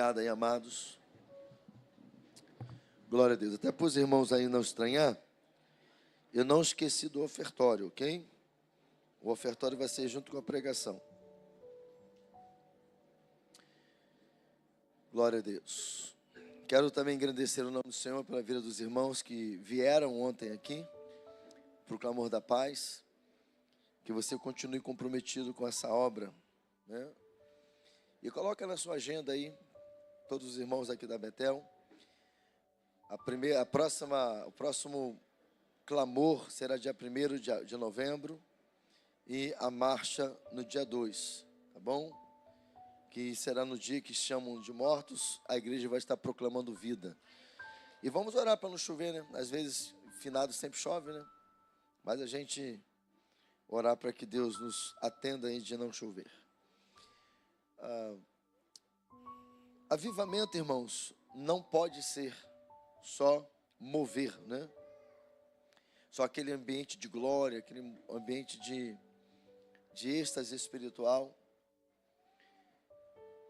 Obrigado aí, amados. Glória a Deus. Até para os irmãos aí não estranhar, eu não esqueci do ofertório, ok? O ofertório vai ser junto com a pregação. Glória a Deus. Quero também agradecer o nome do Senhor pela vida dos irmãos que vieram ontem aqui, para o clamor da paz. Que você continue comprometido com essa obra, né? E coloca na sua agenda aí, todos os irmãos aqui da Betel, o próximo clamor será dia 1º de novembro e a marcha no dia 2, tá bom? Que será no dia que chamam de mortos, a igreja vai estar proclamando vida. E vamos orar para não chover, né? Às vezes, finado sempre chove, né? Mas a gente orar para que Deus nos atenda aí de não chover. Avivamento, irmãos, não pode ser só mover, né? Só aquele ambiente de glória, aquele ambiente de êxtase espiritual.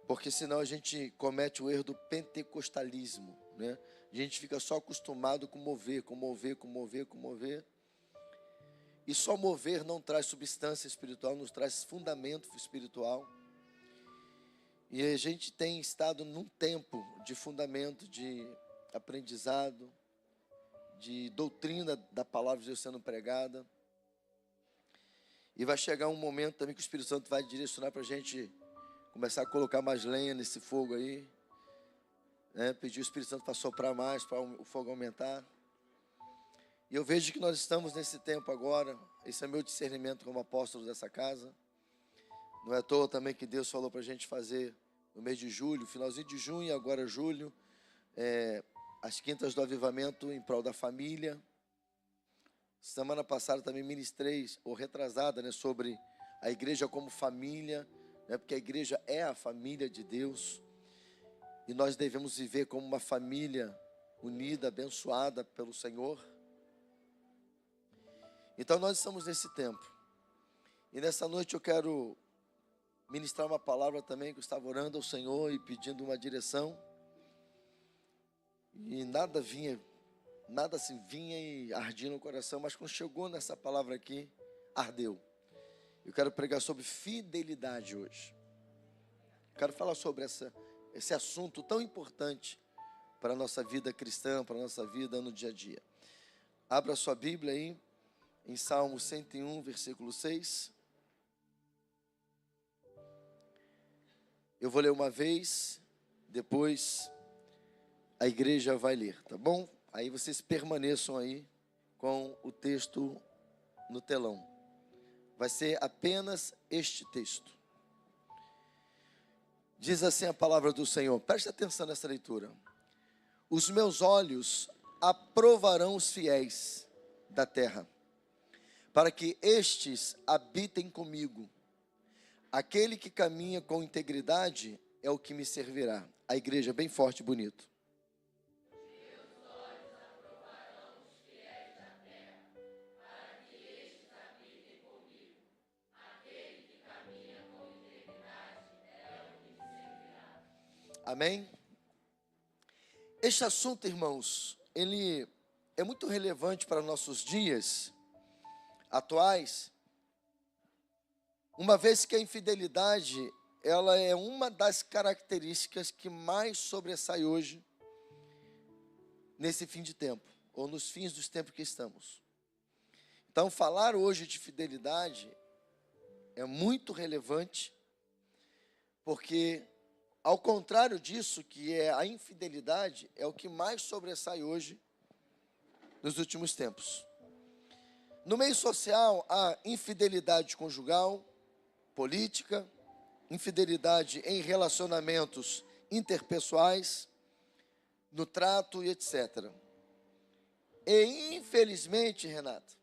Porque senão a gente comete o erro do pentecostalismo, né? A gente fica só acostumado com mover. E só mover não traz substância espiritual, nos traz fundamento espiritual. E a gente tem estado num tempo de fundamento, de aprendizado, de doutrina da palavra de Deus sendo pregada. E vai chegar um momento também que o Espírito Santo vai direcionar para a gente começar a colocar mais lenha nesse fogo aí, né? Pedir o Espírito Santo para soprar mais, para o fogo aumentar. E eu vejo que nós estamos nesse tempo agora. Esse é meu discernimento como apóstolo dessa casa. Não é à toa também que Deus falou para a gente fazer no mês de julho, finalzinho de junho e agora julho, as quintas do avivamento em prol da família. Semana passada também ministrei, ou retrasada, né, sobre a igreja como família, né, porque a igreja é a família de Deus. E nós devemos viver como uma família unida, abençoada pelo Senhor. Então nós estamos nesse tempo. E nessa noite eu quero ministrar uma palavra também, que eu estava orando ao Senhor e pedindo uma direção. E nada assim vinha e ardia no coração, mas quando chegou nessa palavra aqui, ardeu. Eu quero pregar sobre fidelidade hoje. Quero falar sobre esse assunto tão importante para a nossa vida cristã, para a nossa vida no dia a dia. Abra a sua Bíblia aí, em Salmo 101, versículo 6. Eu vou ler uma vez, depois a igreja vai ler, tá bom? Aí vocês permaneçam aí com o texto no telão. Vai ser apenas este texto. Diz assim a palavra do Senhor, preste atenção nessa leitura. Os meus olhos aprovarão os fiéis da terra, para que estes habitem comigo. Aquele que caminha com integridade é o que me servirá. A igreja bem forte e bonito. Amém? Este assunto, irmãos, ele é muito relevante para nossos dias atuais, uma vez que a infidelidade, ela é uma das características que mais sobressai hoje, nesse fim de tempo, ou nos fins dos tempos que estamos. Então, falar hoje de fidelidade é muito relevante, porque, ao contrário disso, que é a infidelidade, é o que mais sobressai hoje, nos últimos tempos. No meio social, há infidelidade conjugal, política, infidelidade em relacionamentos interpessoais, no trato e etc. E infelizmente, Renato,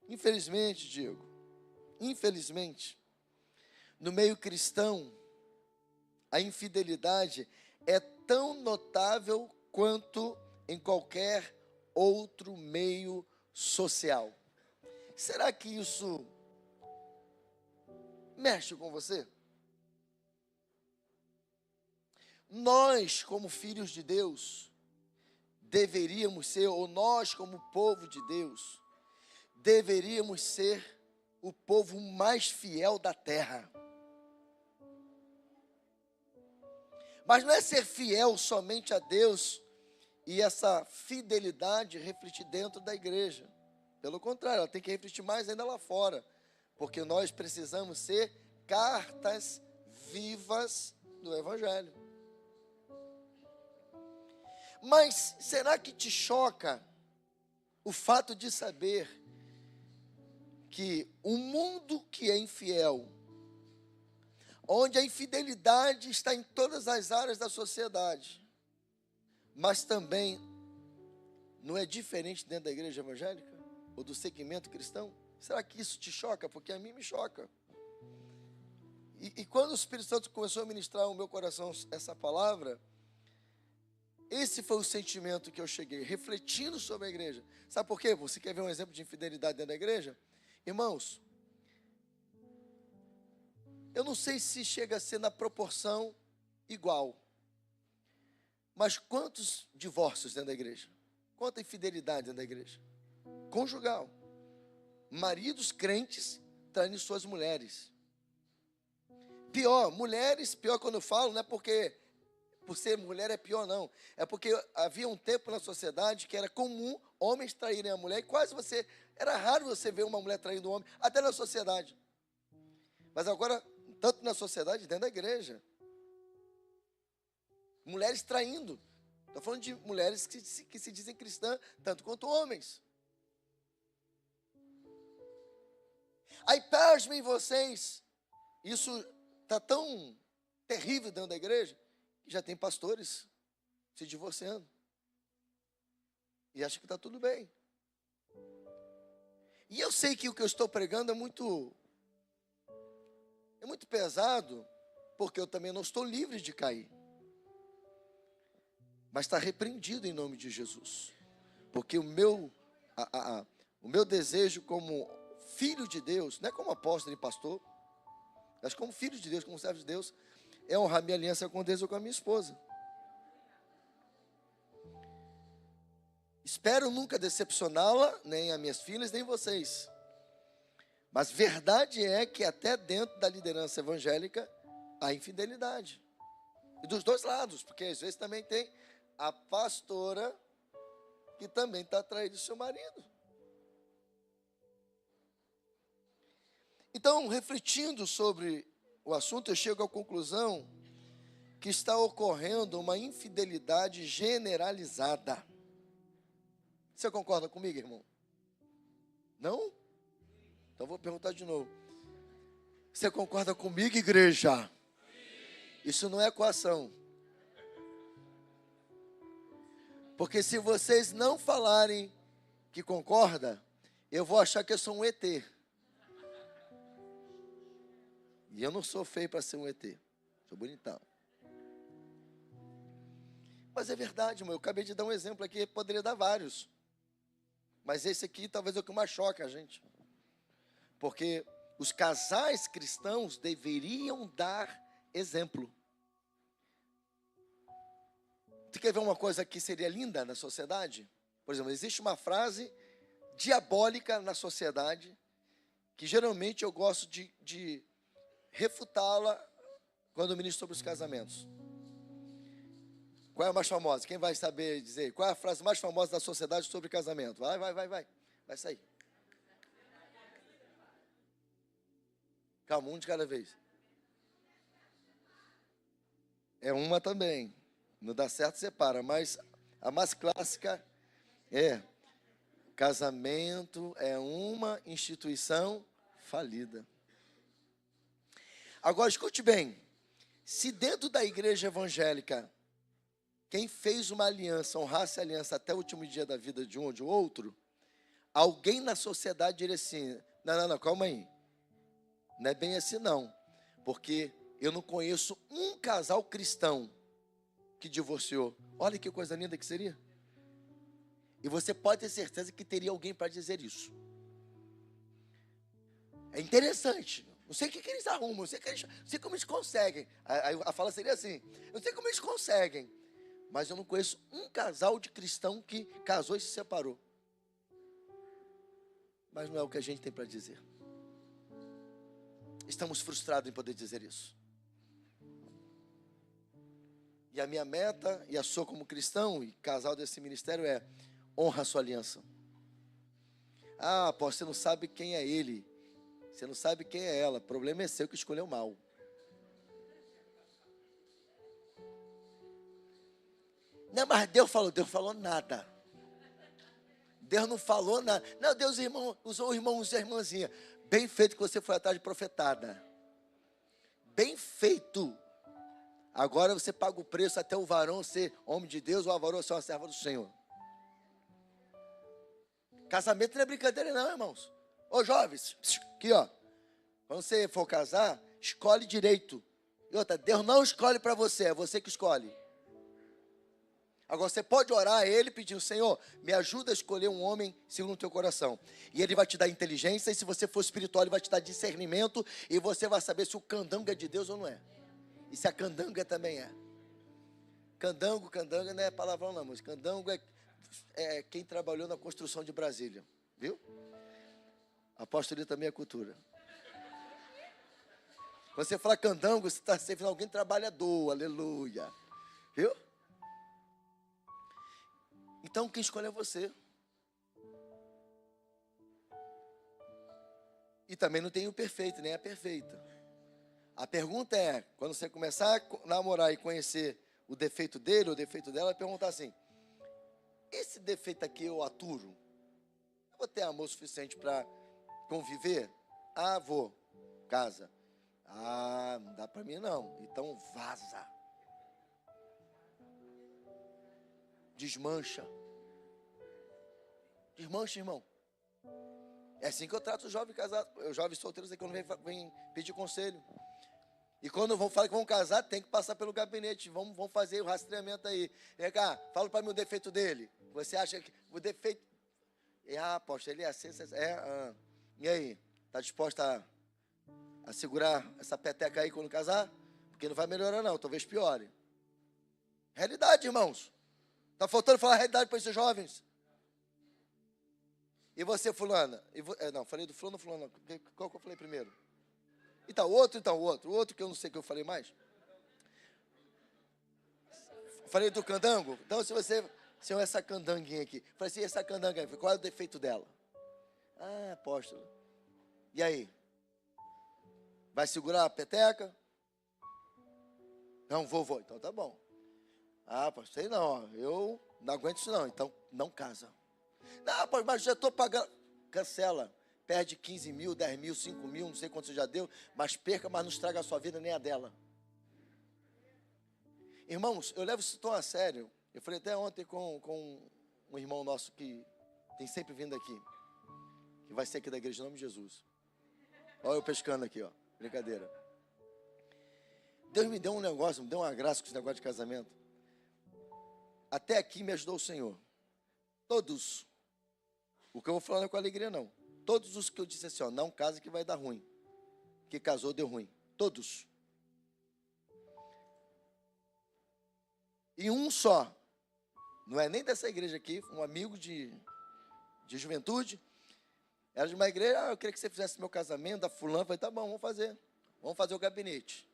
infelizmente, Diego, infelizmente, no meio cristão, a infidelidade é tão notável quanto em qualquer outro meio social. Será que isso mexe com você? nós, como filhos de Deus, deveríamos ser, ou nós, como povo de Deus, deveríamos ser o povo mais fiel da terra. Mas não é ser fiel somente a Deus e essa fidelidade refletir dentro da igreja. Pelo contrário, ela tem que refletir mais ainda lá fora, porque nós precisamos ser cartas vivas do Evangelho. Mas será que te choca o fato de saber que um mundo que é infiel, onde a infidelidade está em todas as áreas da sociedade, mas também não é diferente dentro da igreja evangélica ou do segmento cristão? Será que isso te choca? Porque a mim me choca. E quando o Espírito Santo começou a ministrar no meu coração essa palavra, esse foi o sentimento que eu cheguei, refletindo sobre a igreja. Sabe por quê? Você quer ver um exemplo de infidelidade dentro da igreja? Irmãos, eu não sei se chega a ser na proporção igual, mas quantos divórcios dentro da igreja? Quanta infidelidade dentro da igreja? Conjugal. Maridos crentes traindo suas mulheres. Pior, mulheres, pior quando eu falo, não é porque por ser mulher é pior, não. É porque havia um tempo na sociedade que era comum homens traírem a mulher, e era raro você ver uma mulher traindo um homem, até na sociedade. Mas agora, tanto na sociedade, dentro da igreja. Mulheres traindo. Estou falando de mulheres que se dizem cristãs, tanto quanto homens. Aí, pasmem vocês, isso está tão terrível dentro da igreja, que já tem pastores se divorciando. E acham que está tudo bem. E eu sei que o que eu estou pregando é muito pesado, porque eu também não estou livre de cair. Mas está repreendido em nome de Jesus. Porque o meu desejo como filho de Deus, não é como apóstolo e pastor, mas como filho de Deus, como servo de Deus, é honrar minha aliança com Deus ou com a minha esposa. Espero nunca decepcioná-la, nem as minhas filhas, nem vocês. Mas verdade é que até dentro da liderança evangélica há infidelidade. E dos dois lados, porque às vezes também tem a pastora que também está traindo seu marido. Então, refletindo sobre o assunto, eu chego à conclusão que está ocorrendo uma infidelidade generalizada. Você concorda comigo, irmão? Não? Então vou perguntar de novo. Você concorda comigo, igreja? Isso não é equação. Porque se vocês não falarem que concorda, eu vou achar que eu sou um ET. E eu não sou feio para ser um ET. Sou bonitão. Mas é verdade, irmão. Eu acabei de dar um exemplo aqui, poderia dar vários. Mas esse aqui talvez é o que mais choca a gente. Porque os casais cristãos deveriam dar exemplo. Você quer ver uma coisa que seria linda na sociedade? Por exemplo, existe uma frase diabólica na sociedade que geralmente eu gosto de refutá-la quando eu ministro sobre os casamentos. Qual é a mais famosa? Quem vai saber dizer? Qual é a frase mais famosa da sociedade sobre casamento? Vai. Vai sair. Calma, um de cada vez. É uma também. Não dá certo, separa. Mas a mais clássica é: casamento é uma instituição falida. Agora, escute bem. Se dentro da igreja evangélica, quem fez uma aliança, honrasse a aliança até o último dia da vida de um ou de outro, alguém na sociedade diria assim: não, calma aí. Não é bem assim não. Porque eu não conheço um casal cristão que divorciou. Olha que coisa linda que seria. E você pode ter certeza que teria alguém para dizer isso. É interessante. Não sei o que eles arrumam, não sei como eles conseguem. Aí a fala seria assim: eu não sei como eles conseguem, mas eu não conheço um casal de cristão que casou e se separou. Mas não é o que a gente tem para dizer. Estamos frustrados em poder dizer isso. E a minha meta, e a sua como cristão e casal desse ministério é: honra a sua aliança. Ah, apóstolo, você não sabe quem é ele. Você não sabe quem é ela. O problema é seu que escolheu mal. Não, mas Deus falou nada. Deus não falou nada. Não, Deus usou o irmão e a irmãzinha. Bem feito que você foi atrás de profetada. Bem feito. Agora você paga o preço até o varão ser homem de Deus ou a varoa ser uma serva do Senhor. Casamento não é brincadeira não, irmãos. Ô jovens, aqui ó. Quando você for casar, escolhe direito. E outra, Deus não escolhe para você, é você que escolhe. Agora você pode orar a Ele pedindo: Senhor, me ajuda a escolher um homem segundo o teu coração. E Ele vai te dar inteligência, e se você for espiritual, Ele vai te dar discernimento, e você vai saber se o candango é de Deus ou não é. E se a candanga também é. Candango não é palavrão não, mas candango é quem trabalhou na construção de Brasília. Viu? Apóstolo também é cultura. Quando você fala candango, você está sendo alguém trabalhador, aleluia. Viu? Então quem escolhe é você. E também não tem o perfeito, nem a perfeita. A pergunta é, quando você começar a namorar e conhecer o defeito dele ou o defeito dela, perguntar assim: esse defeito aqui eu aturo? Eu vou ter amor suficiente para conviver? Ah, vou. Casa. Ah, não dá para mim não. Então vaza. Desmancha. Desmancha, irmão. É assim que eu trato os jovens casados, os jovens solteiros aqui, quando vem pedir conselho. E quando vão falar que vão casar, tem que passar pelo gabinete. Vamos fazer o rastreamento aí. Vem cá, fala para mim o defeito dele. Você acha que o defeito... apóstolo, ele é assim, E aí, está disposta a segurar essa peteca aí quando casar? Porque não vai melhorar não, talvez piore. Realidade, irmãos. Está faltando falar a realidade para esses jovens. E você, fulana? Não, falei do fulano. Qual que eu falei primeiro? Então, o outro que eu não sei o que eu falei mais. Falei do candango. Então, se essa candanguinha aqui, falei assim, essa candanguinha, qual é o defeito dela? Ah, apóstolo. E aí? Vai segurar a peteca? Não, vou. Então tá bom. Ah, apóstolo, sei não, ó, eu não aguento isso não, então não casa. Não, apóstolo, mas já estou pagando. Cancela. Perde 15 mil, 10 mil, 5 mil, não sei quanto você já deu, mas perca, mas não estraga a sua vida nem a dela. Irmãos, eu levo isso tão a sério. Eu falei até ontem com um irmão nosso que tem sempre vindo aqui, que vai ser aqui da igreja, em nome de Jesus. Olha eu pescando aqui, ó, brincadeira. Deus me deu um negócio, me deu uma graça com esse negócio de casamento. Até aqui me ajudou o Senhor. Todos, o que eu vou falar não é com alegria não. Todos os que eu disse assim, ó, não casa que vai dar ruim. Que casou deu ruim. Todos. E um só, não é nem dessa igreja aqui, um amigo de juventude, era de uma igreja, eu queria que você fizesse meu casamento, da fulana, falei, tá bom, vamos fazer o gabinete.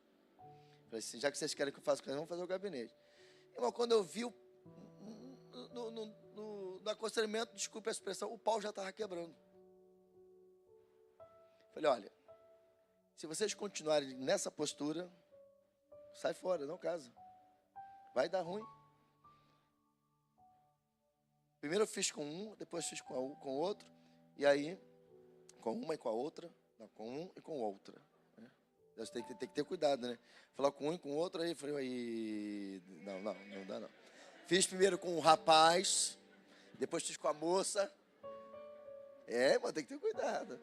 Falei assim, já que vocês querem que eu faça o casamento, vamos fazer o gabinete. Irmão, quando eu vi no aconselhamento, desculpe a expressão, o pau já estava quebrando. Falei, olha, se vocês continuarem nessa postura, sai fora, não casa. Vai dar ruim. Primeiro eu fiz com um, depois fiz com o outro, e aí, com uma e com a outra, não, com um e com outra. Né? Deus tem que ter cuidado, né? Falar com um e com o outro, aí eu falei, aí, não dá não. Fiz primeiro com o rapaz, depois fiz com a moça. Mas tem que ter cuidado.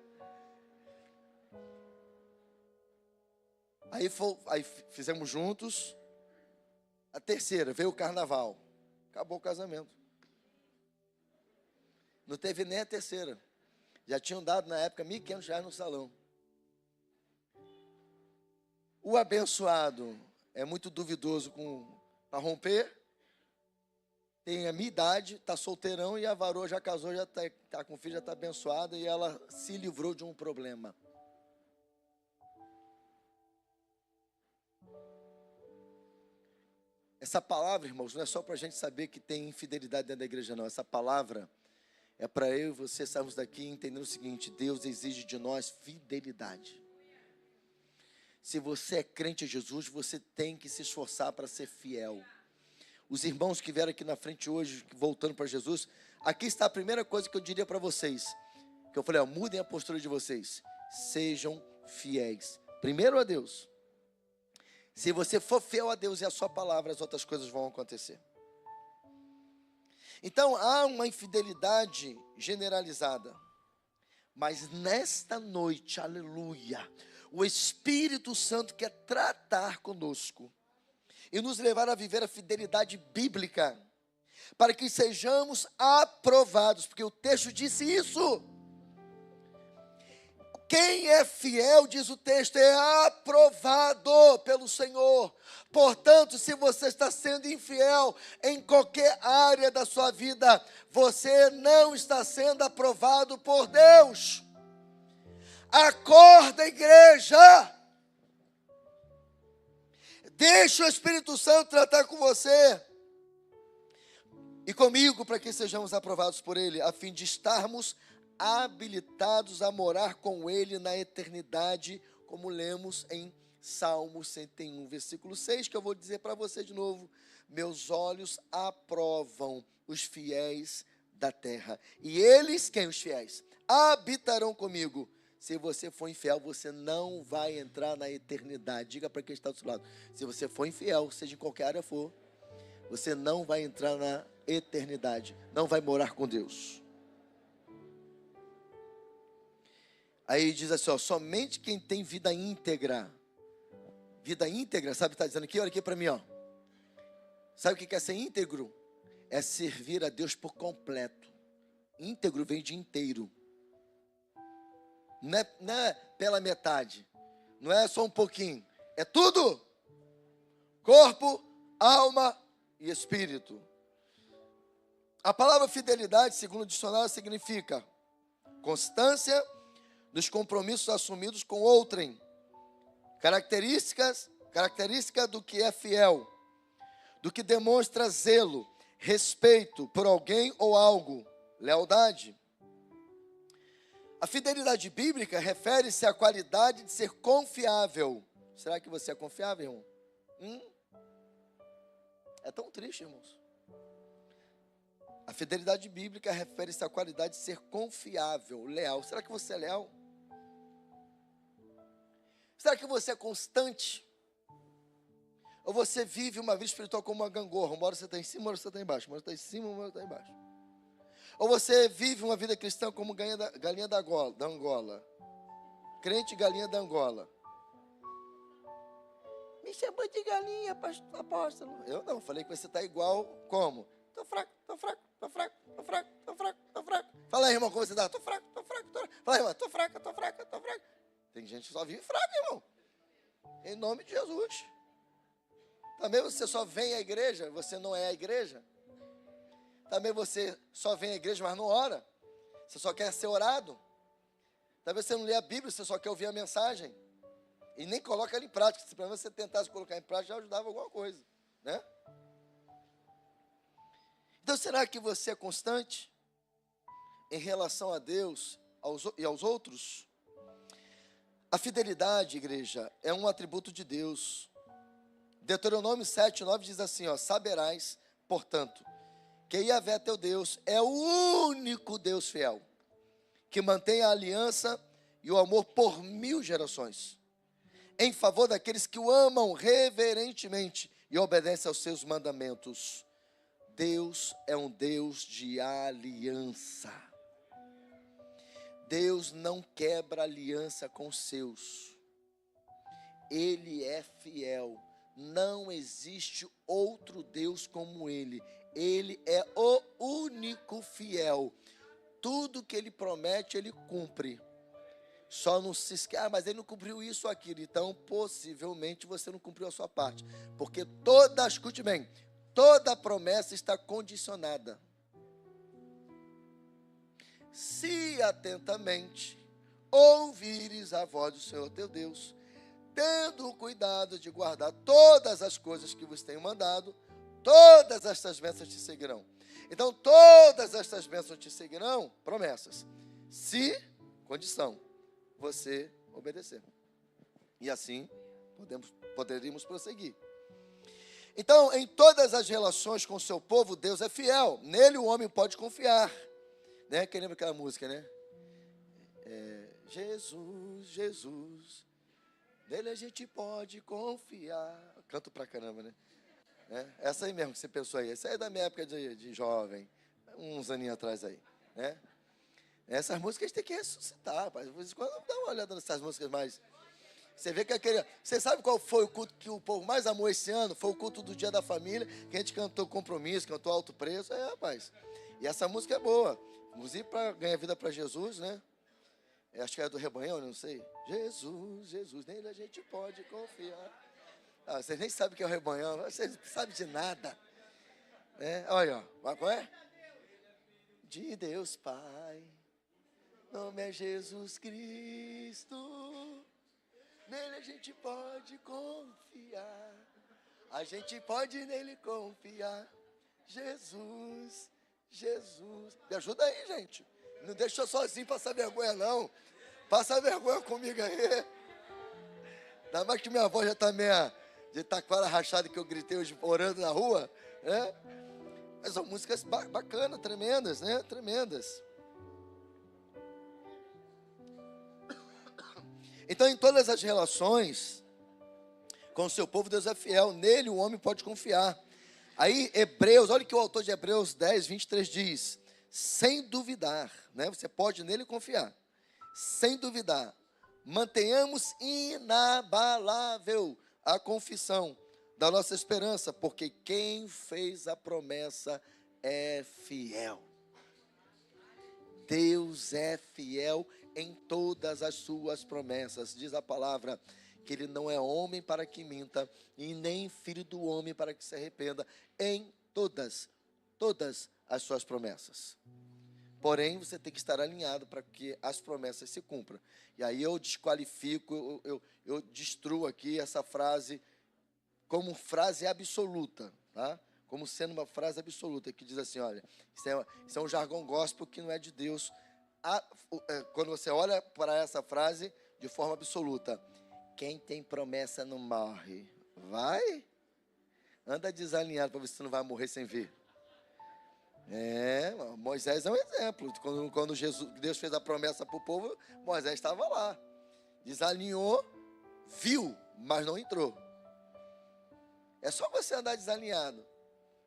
Aí fizemos juntos. A terceira, veio o carnaval. Acabou o casamento. Não teve nem a terceira. Já tinham dado, na época, R$ 1.500 no salão. O abençoado é muito duvidoso para romper. Tem a minha idade, está solteirão, e a varoa já casou, já está com filho, já está abençoada, e ela se livrou de um problema. Essa palavra, irmãos, não é só para a gente saber que tem infidelidade dentro da igreja, não. Essa palavra é para eu e você sairmos daqui entendendo o seguinte: Deus exige de nós fidelidade. Se você é crente em Jesus, você tem que se esforçar para ser fiel. Os irmãos que vieram aqui na frente hoje, voltando para Jesus, aqui está a primeira coisa que eu diria para vocês, que eu falei, mudem a postura de vocês, sejam fiéis, primeiro a Deus. Se você for fiel a Deus e a sua palavra, as outras coisas vão acontecer. Então, há uma infidelidade generalizada, mas nesta noite, aleluia, o Espírito Santo quer tratar conosco e nos levar a viver a fidelidade bíblica, para que sejamos aprovados, porque o texto disse isso. Quem é fiel, diz o texto, é aprovado pelo Senhor. Portanto, se você está sendo infiel em qualquer área da sua vida, você não está sendo aprovado por Deus. Acorda, igreja! Deixa o Espírito Santo tratar com você e comigo, para que sejamos aprovados por Ele, a fim de estarmos habilitados a morar com Ele na eternidade, como lemos em Salmo 101, versículo 6, que eu vou dizer para você de novo: meus olhos aprovam os fiéis da terra, e eles, quem? Os fiéis, habitarão comigo. Se você for infiel, você não vai entrar na eternidade. Diga para quem está do seu lado: se você for infiel, seja em qualquer área for, você não vai entrar na eternidade, não vai morar com Deus. Aí diz assim, somente quem tem vida íntegra, sabe o que está dizendo aqui? Olha aqui para mim, sabe o que é ser íntegro? É servir a Deus por completo. Íntegro vem de inteiro, não é pela metade, não é só um pouquinho, é tudo, corpo, alma e espírito. A palavra fidelidade, segundo o dicionário, significa constância nos compromissos assumidos com outrem, característica do que é fiel, do que demonstra zelo, respeito por alguém ou algo, lealdade. A fidelidade bíblica refere-se à qualidade de ser confiável. Será que você é confiável, irmão? É tão triste, irmãos. A fidelidade bíblica refere-se à qualidade de ser confiável, leal. Será que você é leal? Será que você é constante? Ou você vive uma vida espiritual como uma gangorra? Uma hora você está em cima, uma hora você está embaixo. Uma hora você está em cima, uma hora está embaixo. Ou você vive uma vida cristã como galinha da Angola. Crente galinha da Angola. Me chamou de galinha, apóstolo. Eu não, falei que você está igual como? Estou fraco. Fala aí, irmão, como você está? Estou fraco. Fala aí, irmão, estou fraco. Tem gente que só vive fraco, irmão. Em nome de Jesus. Também você só vem à igreja, você não é a igreja. Também você só vem à igreja, mas não ora. Você só quer ser orado. Talvez você não lê a Bíblia, você só quer ouvir a mensagem. E nem coloca ela em prática. Se para você tentasse colocar em prática, já ajudava alguma coisa, né? Então, será que você é constante em relação a Deus e aos outros? A fidelidade, igreja, é um atributo de Deus. Deuteronômio 7:9 diz assim, saberás, portanto, que Yahvé teu Deus é o único Deus fiel, que mantém a aliança e o amor por 1000 gerações, em favor daqueles que o amam reverentemente e obedecem aos seus mandamentos. Deus é um Deus de aliança. Deus não quebra aliança com os seus. Ele é fiel. Não existe outro Deus como Ele. Ele é o único fiel. Tudo que Ele promete, Ele cumpre. Só não se esquece, mas ele não cumpriu isso ou aquilo. Então, possivelmente, você não cumpriu a sua parte. Porque escute bem, toda promessa está condicionada. Se atentamente ouvires a voz do Senhor teu Deus, tendo o cuidado de guardar todas as coisas que vos tenho mandado, todas estas bênçãos te seguirão. Então, todas estas bênçãos te seguirão, promessas. Se, condição, você obedecer. E assim, poderíamos prosseguir. Então, em todas as relações com o seu povo, Deus é fiel. Nele o homem pode confiar. Né? Quem lembra aquela música, né? Jesus, Jesus, nele a gente pode confiar. Canto pra caramba, né? Essa aí mesmo que você pensou aí. Essa aí é da minha época de jovem, uns aninhos atrás aí, né? Essas músicas tem que ressuscitar, rapaz. De vez em quando dá uma olhada nessas músicas mais. Você vê que Você sabe qual foi o culto que o povo mais amou esse ano? Foi o culto do Dia da Família, que a gente cantou Compromisso, cantou Alto Preço. Rapaz. E essa música é boa. Inclusive para ganhar vida para Jesus, né? Acho que é do Rebanhão, não sei. Jesus, Jesus, nele a gente pode confiar. Vocês nem sabem o que é o Rebanhão, vocês não sabem de nada. Olha, ó, qual é? De Deus Pai, nome é Jesus Cristo, nele a gente pode confiar. A gente pode nele confiar. Jesus, Jesus. Me ajuda aí, gente. Não deixa eu sozinho passar vergonha, não. Passa vergonha comigo aí. Ainda mais que minha voz já está meia de taquara rachada que eu gritei hoje orando na rua, né? Mas são músicas bacanas, tremendas, né? Tremendas. Então, em todas as relações com o seu povo, Deus é fiel. Nele o homem pode confiar. Aí, Hebreus, olha o que o autor de Hebreus 10, 23 diz. Sem duvidar, né? Você pode nele confiar. Sem duvidar. Mantenhamos inabalável a confissão da nossa esperança, porque quem fez a promessa é fiel. Deus é fiel em todas as suas promessas. Diz a palavra que ele não é homem para que minta, e nem filho do homem para que se arrependa, em todas as suas promessas. Porém, você tem que estar alinhado para que as promessas se cumpram. E aí eu desqualifico, eu destruo aqui essa frase como frase absoluta, tá? Como sendo uma frase absoluta, que diz assim, olha, isso é um jargão gospel que não é de Deus. Quando você olha para essa frase de forma absoluta, quem tem promessa não morre. Vai? Anda desalinhado para ver se você não vai morrer sem ver. Moisés é um exemplo. Quando Deus fez a promessa para o povo, Moisés estava lá. Desalinhou, viu, mas não entrou. É só você andar desalinhado,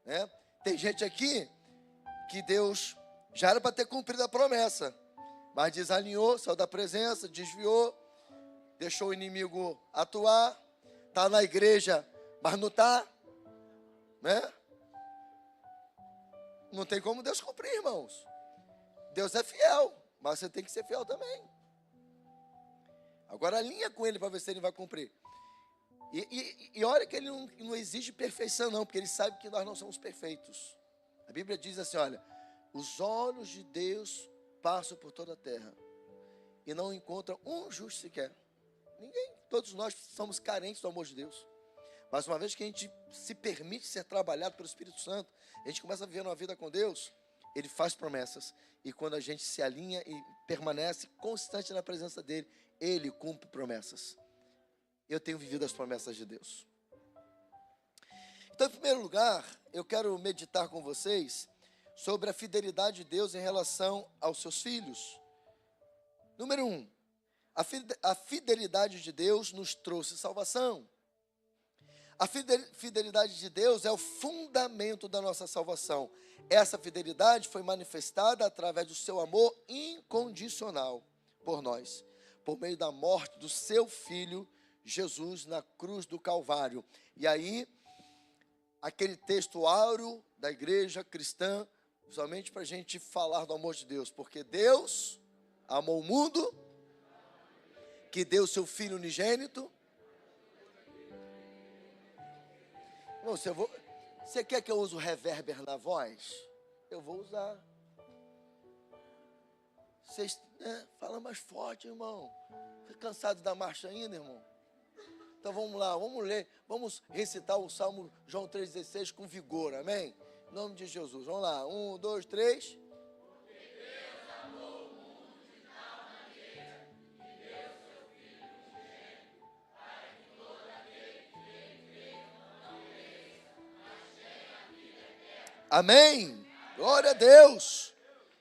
né? Tem gente aqui que Deus já era para ter cumprido a promessa, mas desalinhou, saiu da presença, desviou, deixou o inimigo atuar, está na igreja, mas não está, né? Não tem como Deus cumprir, irmãos. Deus é fiel, mas você tem que ser fiel também. Agora alinha com ele para ver se ele vai cumprir. E olha que ele não exige perfeição não, porque ele sabe que nós não somos perfeitos. A Bíblia diz assim, olha, os olhos de Deus passam por toda a terra e não encontram um justo sequer. Ninguém, todos nós somos carentes do amor de Deus. Mas uma vez que a gente se permite ser trabalhado pelo Espírito Santo, a gente começa a viver uma vida com Deus, ele faz promessas. E quando a gente se alinha e permanece constante na presença dele, ele cumpre promessas. Eu tenho vivido as promessas de Deus. Então, em primeiro lugar, eu quero meditar com vocês sobre a fidelidade de Deus em relação aos seus filhos. Número 1, a fidelidade de Deus nos trouxe salvação. A fidelidade de Deus é o fundamento da nossa salvação. Essa fidelidade foi manifestada através do seu amor incondicional por nós, por meio da morte do seu Filho Jesus na cruz do Calvário. E aí, aquele texto áureo da igreja cristã, somente para a gente falar do amor de Deus, porque Deus amou o mundo que deu seu Filho unigênito. Não, você quer que eu use o reverber na voz? Eu vou usar. Vocês, né, fala mais forte, irmão. Fica cansado da marcha ainda, irmão? Então vamos lá, vamos ler, vamos recitar o Salmo João 3,16 com vigor, amém? Em nome de Jesus, vamos lá, 1, 2, 3. Amém? Glória a Deus.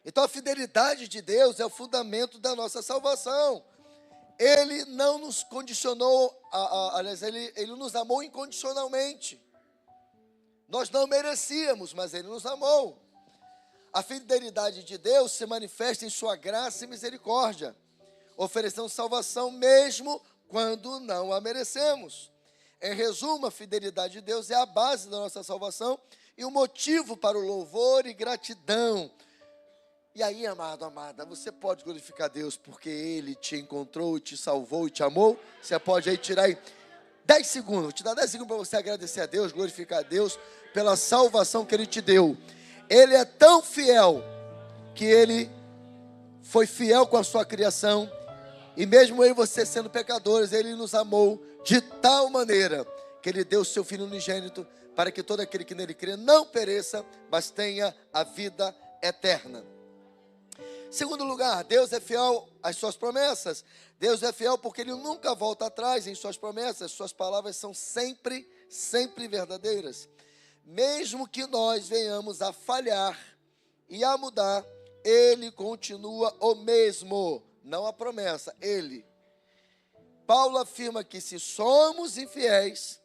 Então a fidelidade de Deus é o fundamento da nossa salvação. Ele não nos condicionou, aliás, ele nos amou incondicionalmente. Nós não merecíamos, mas Ele nos amou. A fidelidade de Deus se manifesta em sua graça e misericórdia, oferecendo salvação mesmo quando não a merecemos. Em resumo, a fidelidade de Deus é a base da nossa salvação e o motivo para o louvor e gratidão. E aí, amado, amada, você pode glorificar Deus porque Ele te encontrou, te salvou e te amou. Você pode aí tirar aí 10 segundos, vou te dar 10 segundos para você agradecer a Deus, glorificar a Deus pela salvação que Ele te deu. Ele é tão fiel que Ele foi fiel com a sua criação. E mesmo eu e você sendo pecadores, Ele nos amou de tal maneira que Ele deu o seu Filho unigênito para que todo aquele que nele crê não pereça, mas tenha a vida eterna. Segundo lugar, Deus é fiel às suas promessas. Deus é fiel porque Ele nunca volta atrás em suas promessas. Suas palavras são sempre verdadeiras. Mesmo que nós venhamos a falhar e a mudar, Ele continua o mesmo. Não a promessa, Ele. Paulo afirma que se somos infiéis,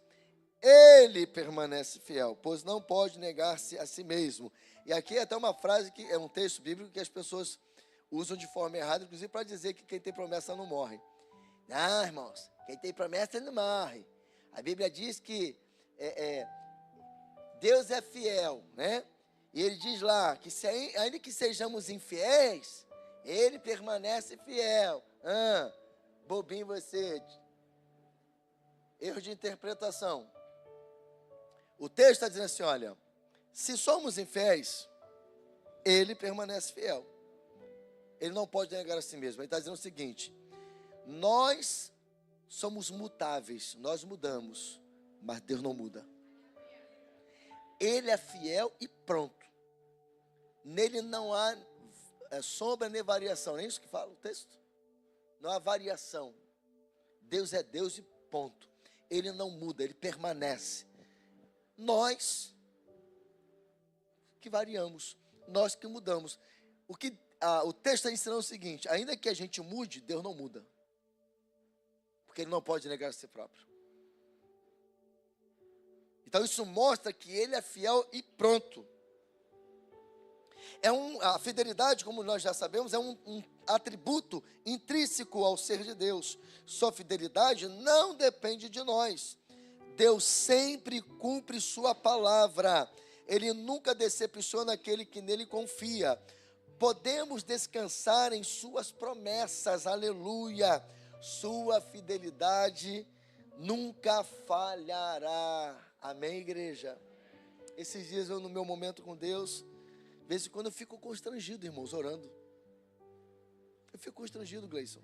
Ele permanece fiel, pois não pode negar-se a si mesmo. E aqui é até uma frase, que é um texto bíblico que as pessoas usam de forma errada, inclusive para dizer que quem tem promessa não morre. Não, irmãos, quem tem promessa não morre. A Bíblia diz que Deus é fiel, né? E Ele diz lá que ainda que sejamos infiéis, Ele permanece fiel. Bobinho você. Erro de interpretação. O texto está dizendo assim, olha, se somos infiéis, Ele permanece fiel. Ele não pode negar a si mesmo. Ele está dizendo o seguinte: nós somos mutáveis, nós mudamos, mas Deus não muda. Ele é fiel e pronto. Nele não há sombra nem variação. Não é isso que fala o texto? Não há variação. Deus é Deus e ponto. Ele não muda, Ele permanece. Nós que variamos, nós que mudamos. O texto está ensinando o seguinte: ainda que a gente mude, Deus não muda. Porque Ele não pode negar a si próprio. Então isso mostra que Ele é fiel e pronto. A fidelidade, como nós já sabemos, é um atributo intrínseco ao ser de Deus. Sua fidelidade não depende de nós. Deus sempre cumpre sua palavra. Ele nunca decepciona aquele que nele confia. Podemos descansar em suas promessas, aleluia. Sua fidelidade nunca falhará. Amém, igreja? Esses dias eu, no meu momento com Deus, de vez em quando eu fico constrangido, irmãos, orando. Eu fico constrangido, Gleison.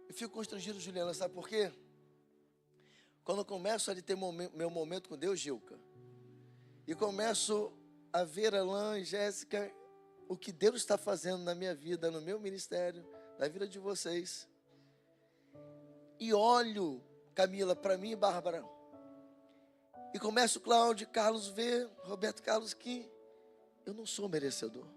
Eu fico constrangido, Juliana, sabe por quê? Quando eu começo a ter meu momento com Deus, Gilca, e começo a ver Alain e Jéssica, o que Deus está fazendo na minha vida, no meu ministério, na vida de vocês, e olho, Camila, para mim e Bárbara, e começo Cláudio, Carlos ver, Roberto Carlos, que eu não sou merecedor.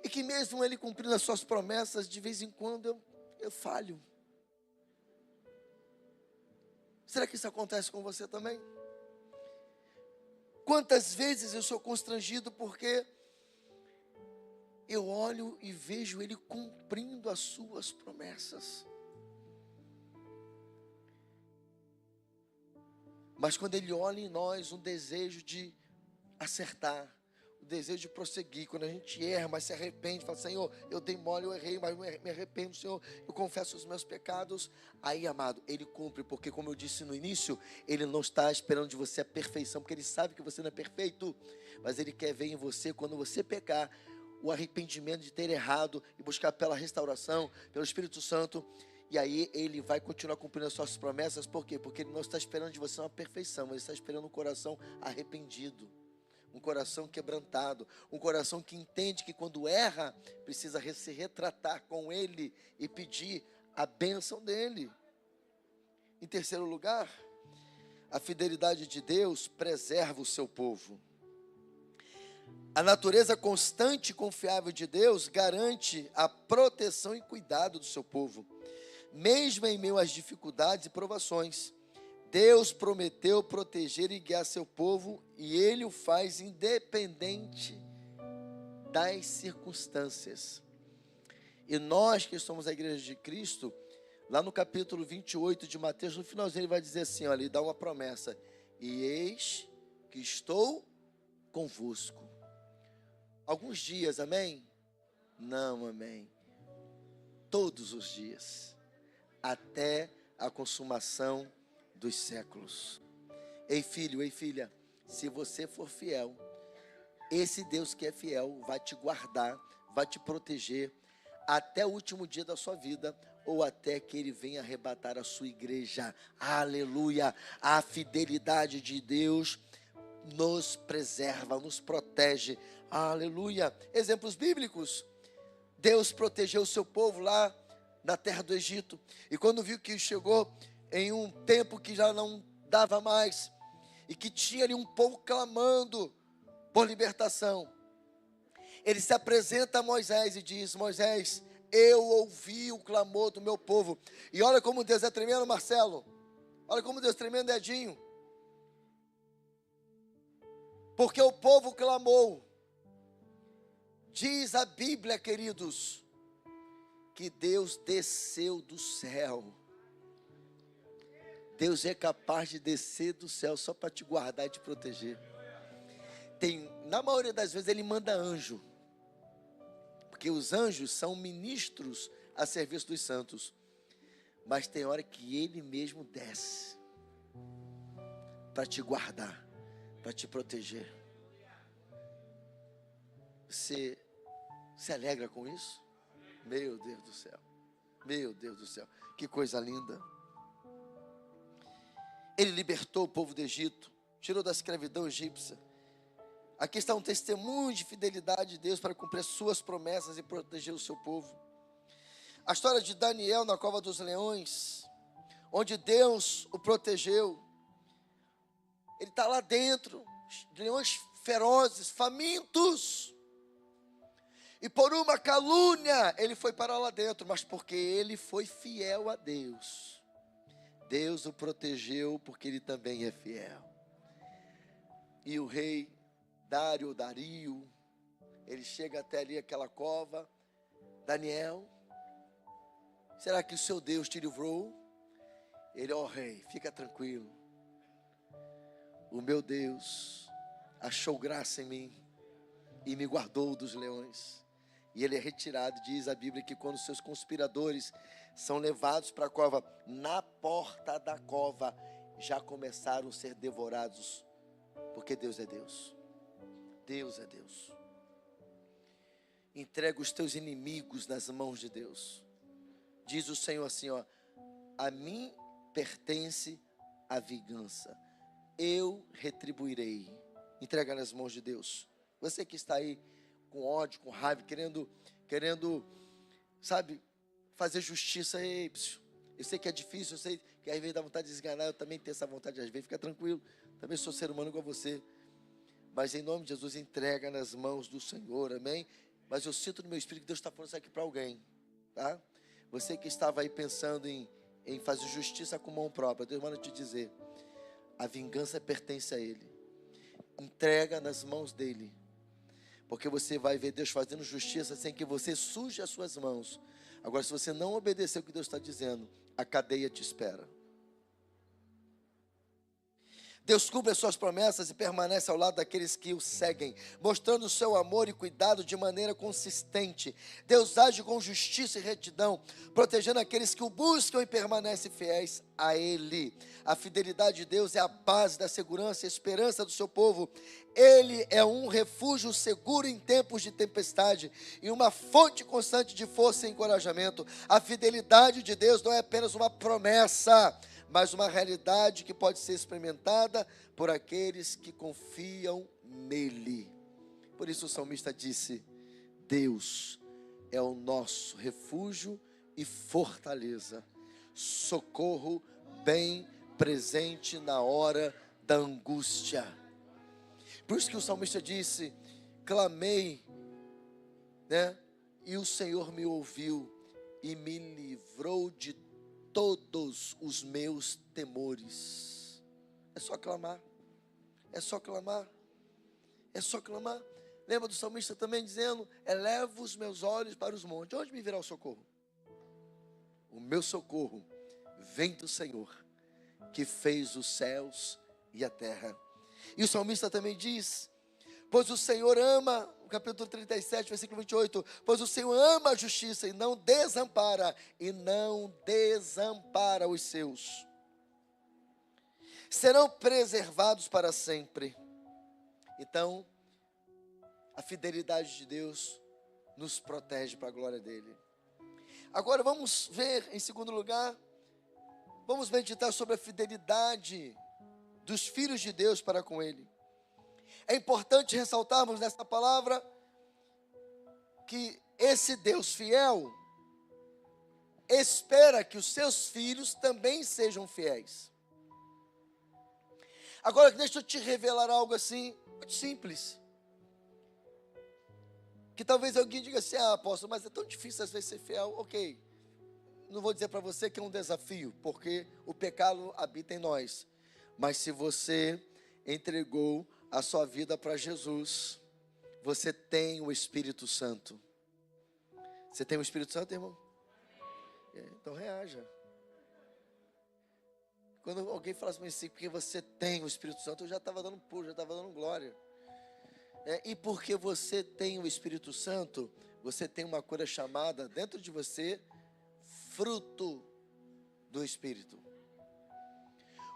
E que mesmo Ele cumprindo as suas promessas, de vez em quando eu falho. Será que isso acontece com você também? Quantas vezes eu sou constrangido porque eu olho e vejo Ele cumprindo as suas promessas. Mas quando Ele olha em nós um desejo de acertar, o desejo de prosseguir. Quando a gente erra, mas se arrepende, fala: Senhor, eu dei mole, eu errei, mas me arrependo, Senhor, eu confesso os meus pecados. Aí, amado, Ele cumpre, porque como eu disse no início, Ele não está esperando de você a perfeição, porque Ele sabe que você não é perfeito, mas Ele quer ver em você, quando você pecar, o arrependimento de ter errado e buscar pela restauração, pelo Espírito Santo. E aí Ele vai continuar cumprindo as suas promessas. Por quê? Porque Ele não está esperando de você uma perfeição, Ele está esperando um coração arrependido, um coração quebrantado, um coração que entende que quando erra, precisa se retratar com Ele e pedir a bênção dEle. Em terceiro lugar, a fidelidade de Deus preserva o seu povo. A natureza constante e confiável de Deus garante a proteção e cuidado do seu povo. Mesmo em meio às dificuldades e provações, Deus prometeu proteger e guiar seu povo, e Ele o faz independente das circunstâncias. E nós que somos a igreja de Cristo, lá no capítulo 28 de Mateus, no finalzinho ele vai dizer assim, olha, ele dá uma promessa: e eis que estou convosco. Alguns dias, amém? Não, amém. Todos os dias, até a consumação dos séculos. Ei filho, ei filha, se você for fiel, esse Deus que é fiel vai te guardar, vai te proteger até o último dia da sua vida, ou até que Ele venha arrebatar a sua igreja. Aleluia! A fidelidade de Deus nos preserva, nos protege. Aleluia! Exemplos bíblicos: Deus protegeu o seu povo lá na terra do Egito, e quando viu que chegou em um tempo que já não dava mais, e que tinha ali um povo clamando por libertação, Ele se apresenta a Moisés e diz: Moisés, eu ouvi o clamor do meu povo. E olha como Deus é tremendo, Marcelo. Olha como Deus é tremendo, Edinho. Porque o povo clamou. Diz a Bíblia, queridos, que Deus desceu do céu. Deus é capaz de descer do céu só para te guardar e te proteger. Na maioria das vezes Ele manda anjo, porque os anjos são ministros a serviço dos santos. Mas tem hora que Ele mesmo desce para te guardar, para te proteger. Você se alegra com isso? Meu Deus do céu, meu Deus do céu, que coisa linda. Ele libertou o povo do Egito, tirou da escravidão egípcia. Aqui está um testemunho de fidelidade de Deus para cumprir suas promessas e proteger o seu povo. A história de Daniel na cova dos leões, onde Deus o protegeu. Ele está lá dentro, leões ferozes, famintos. E por uma calúnia, ele foi para lá dentro, mas porque ele foi fiel a Deus. Deus o protegeu porque ele também é fiel. E o rei Dario, ele chega até ali aquela cova. Daniel, será que o seu Deus te livrou? Ele: ó rei, fica tranquilo. O meu Deus achou graça em mim e me guardou dos leões. E ele é retirado, diz a Bíblia, que quando seus conspiradores são levados para a cova, na porta da cova já começaram a ser devorados, porque Deus é Deus. Deus é Deus. Entrega os teus inimigos nas mãos de Deus. Diz o Senhor assim, ó: a mim pertence a vingança, eu retribuirei. Entrega nas mãos de Deus. Você que está aí com ódio, com raiva, querendo, sabe, fazer justiça. Ei, eu sei que é difícil, eu sei que às vezes dá vontade de esganar, eu também tenho essa vontade às vezes. Fica tranquilo, também sou ser humano igual a você. Mas em nome de Jesus, entrega nas mãos do Senhor, amém? Mas eu sinto no meu espírito que Deus está falando isso aqui para alguém, tá? Você que estava aí pensando em fazer justiça com mão própria, Deus manda te dizer: a vingança pertence a Ele. Entrega nas mãos dEle, porque você vai ver Deus fazendo justiça sem que você suje as suas mãos. Agora, se você não obedecer o que Deus está dizendo, a cadeia te espera. Deus cumpre as suas promessas e permanece ao lado daqueles que o seguem, mostrando o seu amor e cuidado de maneira consistente. Deus age com justiça e retidão, protegendo aqueles que o buscam e permanecem fiéis a Ele. A fidelidade de Deus é a base da segurança e esperança do seu povo. Ele é um refúgio seguro em tempos de tempestade e uma fonte constante de força e encorajamento. A fidelidade de Deus não é apenas uma promessa, mas uma realidade que pode ser experimentada por aqueles que confiam nele. Por isso o salmista disse: Deus é o nosso refúgio e fortaleza, socorro bem presente na hora da angústia. Por isso que o salmista disse: clamei, e o Senhor me ouviu e me livrou de todos os meus temores. É só clamar, é só clamar, é só clamar. Lembra do salmista também dizendo: elevo os meus olhos para os montes, de onde me virá o socorro? O meu socorro vem do Senhor, que fez os céus e a terra. E o salmista também diz: pois o Senhor ama, o capítulo 37, versículo 28, pois o Senhor ama a justiça e não desampara os seus. Serão preservados para sempre. Então, a fidelidade de Deus nos protege para a glória dele. Agora vamos ver, em segundo lugar, vamos meditar sobre a fidelidade dos filhos de Deus para com ele. É importante ressaltarmos nessa palavra que esse Deus fiel espera que os seus filhos também sejam fiéis. Agora deixa eu te revelar algo assim, muito simples. Que talvez alguém diga assim: apóstolo, mas é tão difícil às vezes ser fiel. Ok, não vou dizer para você que é um desafio, porque o pecado habita em nós. Mas se você entregou a sua vida para Jesus, você tem o Espírito Santo. Você tem o Espírito Santo, irmão? Então reaja. Quando alguém fala assim, porque você tem o Espírito Santo, eu já estava dando pulo, já estava dando glória. E porque você tem o Espírito Santo, você tem uma coisa chamada dentro de você fruto do Espírito.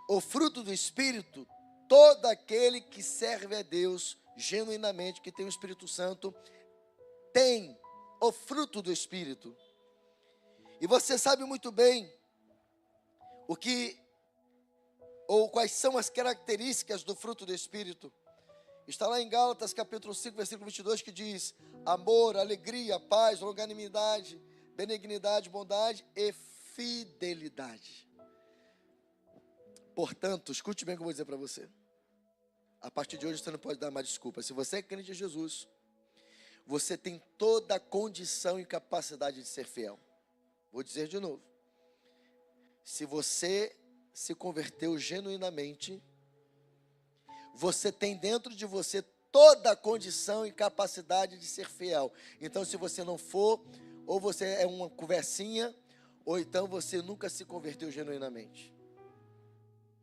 O fruto do Espírito, todo aquele que serve a Deus genuinamente, que tem o Espírito Santo, tem o fruto do Espírito. E você sabe muito bem quais são as características do fruto do Espírito. Está lá em Gálatas capítulo 5, versículo 22, que diz: amor, alegria, paz, longanimidade, benignidade, bondade e fidelidade. Portanto, escute bem o que eu vou dizer para você. A partir de hoje você não pode dar mais desculpa. Se você é crente em Jesus, você tem toda a condição e capacidade de ser fiel. Vou dizer de novo. Se você se converteu genuinamente, você tem dentro de você toda a condição e capacidade de ser fiel. Então, se você não for, ou você é uma conversinha, ou então você nunca se converteu genuinamente.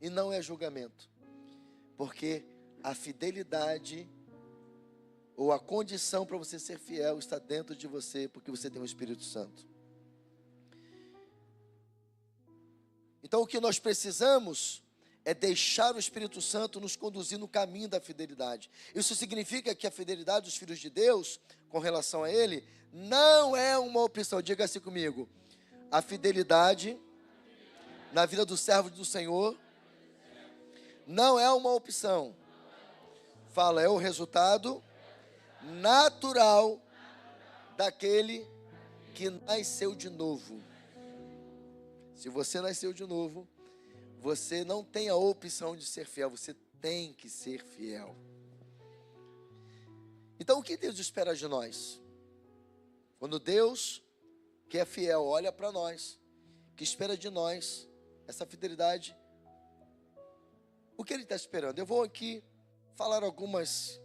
E não é julgamento, porque a fidelidade ou a condição para você ser fiel está dentro de você, porque você tem o Espírito Santo. Então o que nós precisamos é deixar o Espírito Santo nos conduzir no caminho da fidelidade. Isso significa que a fidelidade dos filhos de Deus, com relação a Ele, não é uma opção. Diga assim comigo: a fidelidade na vida do servo do Senhor não é uma opção. Fala, é o resultado natural daquele que nasceu de novo. Se você nasceu de novo, você não tem a opção de ser fiel, você tem que ser fiel. Então o que Deus espera de nós? Quando Deus, que é fiel, olha para nós, que espera de nós essa fidelidade, o que Ele está esperando? Eu vou aqui falar algumas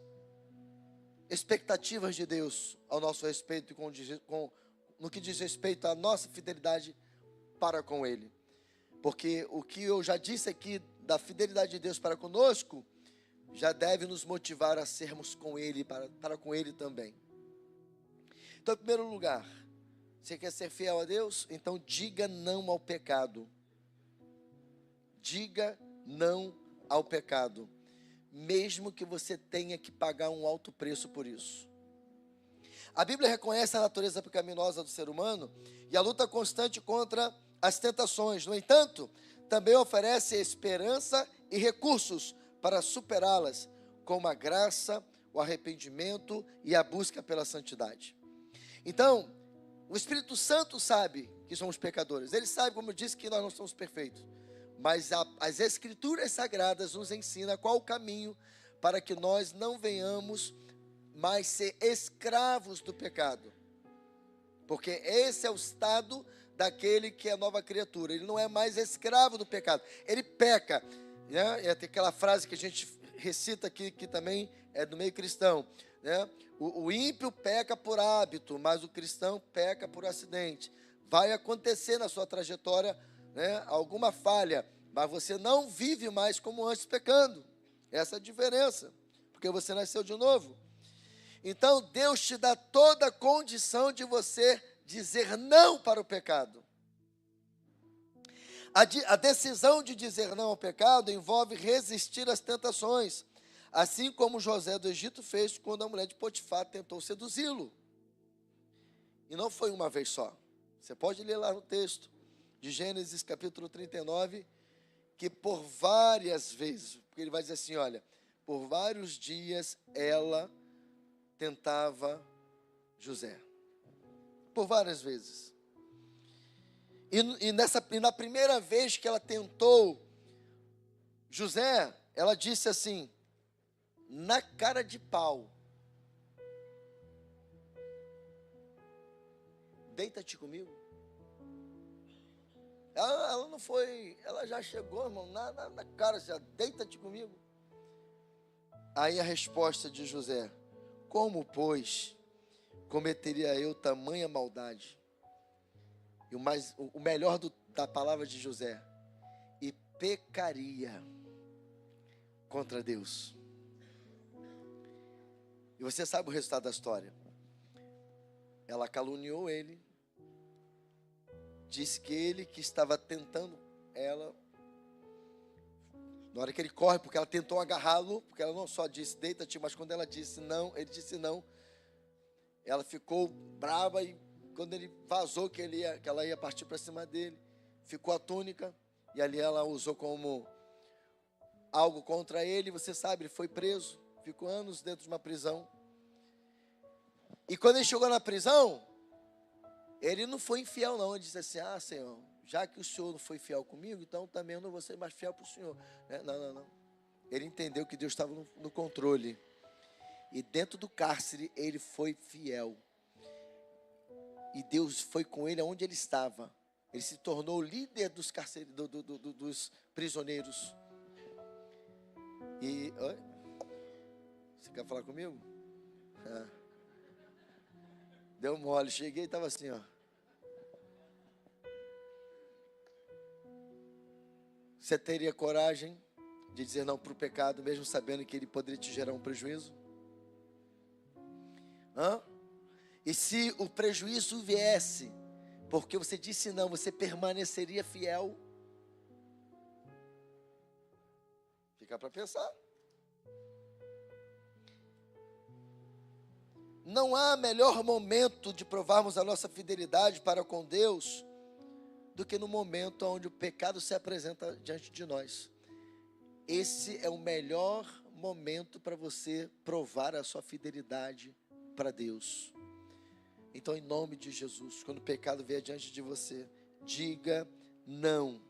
expectativas de Deus ao nosso respeito, no que diz respeito à nossa fidelidade para com Ele. Porque o que eu já disse aqui da fidelidade de Deus para conosco, já deve nos motivar a sermos com Ele, para com Ele também. Então, em primeiro lugar, você quer ser fiel a Deus? Então diga não ao pecado. Diga não ao pecado, mesmo que você tenha que pagar um alto preço por isso. A Bíblia reconhece a natureza pecaminosa do ser humano e a luta constante contra as tentações. No entanto, também oferece esperança e recursos para superá-las, como a graça, o arrependimento e a busca pela santidade. Então, o Espírito Santo sabe que somos pecadores. Ele sabe, como eu disse, que nós não somos perfeitos. Mas as Escrituras Sagradas nos ensinam qual o caminho para que nós não venhamos mais ser escravos do pecado. Porque esse é o estado daquele que é nova criatura. Ele não é mais escravo do pecado. Ele peca. Né? É aquela frase que a gente recita aqui, que também é do meio cristão. Né? O ímpio peca por hábito, mas o cristão peca por acidente. Vai acontecer na sua trajetória, né, alguma falha, mas você não vive mais como antes pecando. Essa é a diferença, porque você nasceu de novo. Então Deus te dá toda a condição de você dizer não para o pecado. A decisão de dizer não ao pecado envolve resistir às tentações, assim como José do Egito fez quando a mulher de Potifar tentou seduzi-lo. E não foi uma vez só. Você pode ler lá no texto de Gênesis capítulo 39, que por várias vezes, porque ele vai dizer assim, olha, por vários dias ela tentava José. Por várias vezes. E na primeira vez que ela tentou José, ela disse assim, na cara de pau, deita-te comigo. Ela não foi, ela já chegou, irmão, na cara, já deita-te comigo. Aí a resposta de José, como, pois, cometeria eu tamanha maldade? E o melhor da palavra de José, e pecaria contra Deus. E você sabe o resultado da história. Ela caluniou ele, disse que ele que estava tentando ela, na hora que ele corre, porque ela tentou agarrá-lo, porque ela não só disse deita-te, mas quando ela disse não, ele disse não, ela ficou brava e quando ele vazou que ela ia partir para cima dele, ficou a túnica e ali ela usou como algo contra ele. Você sabe, ele foi preso, ficou anos dentro de uma prisão. E quando ele chegou na prisão, ele não foi infiel não, ele disse assim, Senhor, já que o Senhor não foi fiel comigo, então também eu não vou ser mais fiel para o Senhor. Não. Ele entendeu que Deus estava no controle. E dentro do cárcere, ele foi fiel. E Deus foi com ele aonde ele estava. Ele se tornou o líder dos dos prisioneiros. E, você quer falar comigo? Deu mole, cheguei e estava assim, Você teria coragem de dizer não para o pecado, mesmo sabendo que ele poderia te gerar um prejuízo? E se o prejuízo viesse, porque você disse não, você permaneceria fiel? Fica para pensar. Não há melhor momento de provarmos a nossa fidelidade para com Deus do que no momento onde o pecado se apresenta diante de nós. Esse é o melhor momento para você provar a sua fidelidade para Deus. Então, em nome de Jesus, quando o pecado vier diante de você, diga não.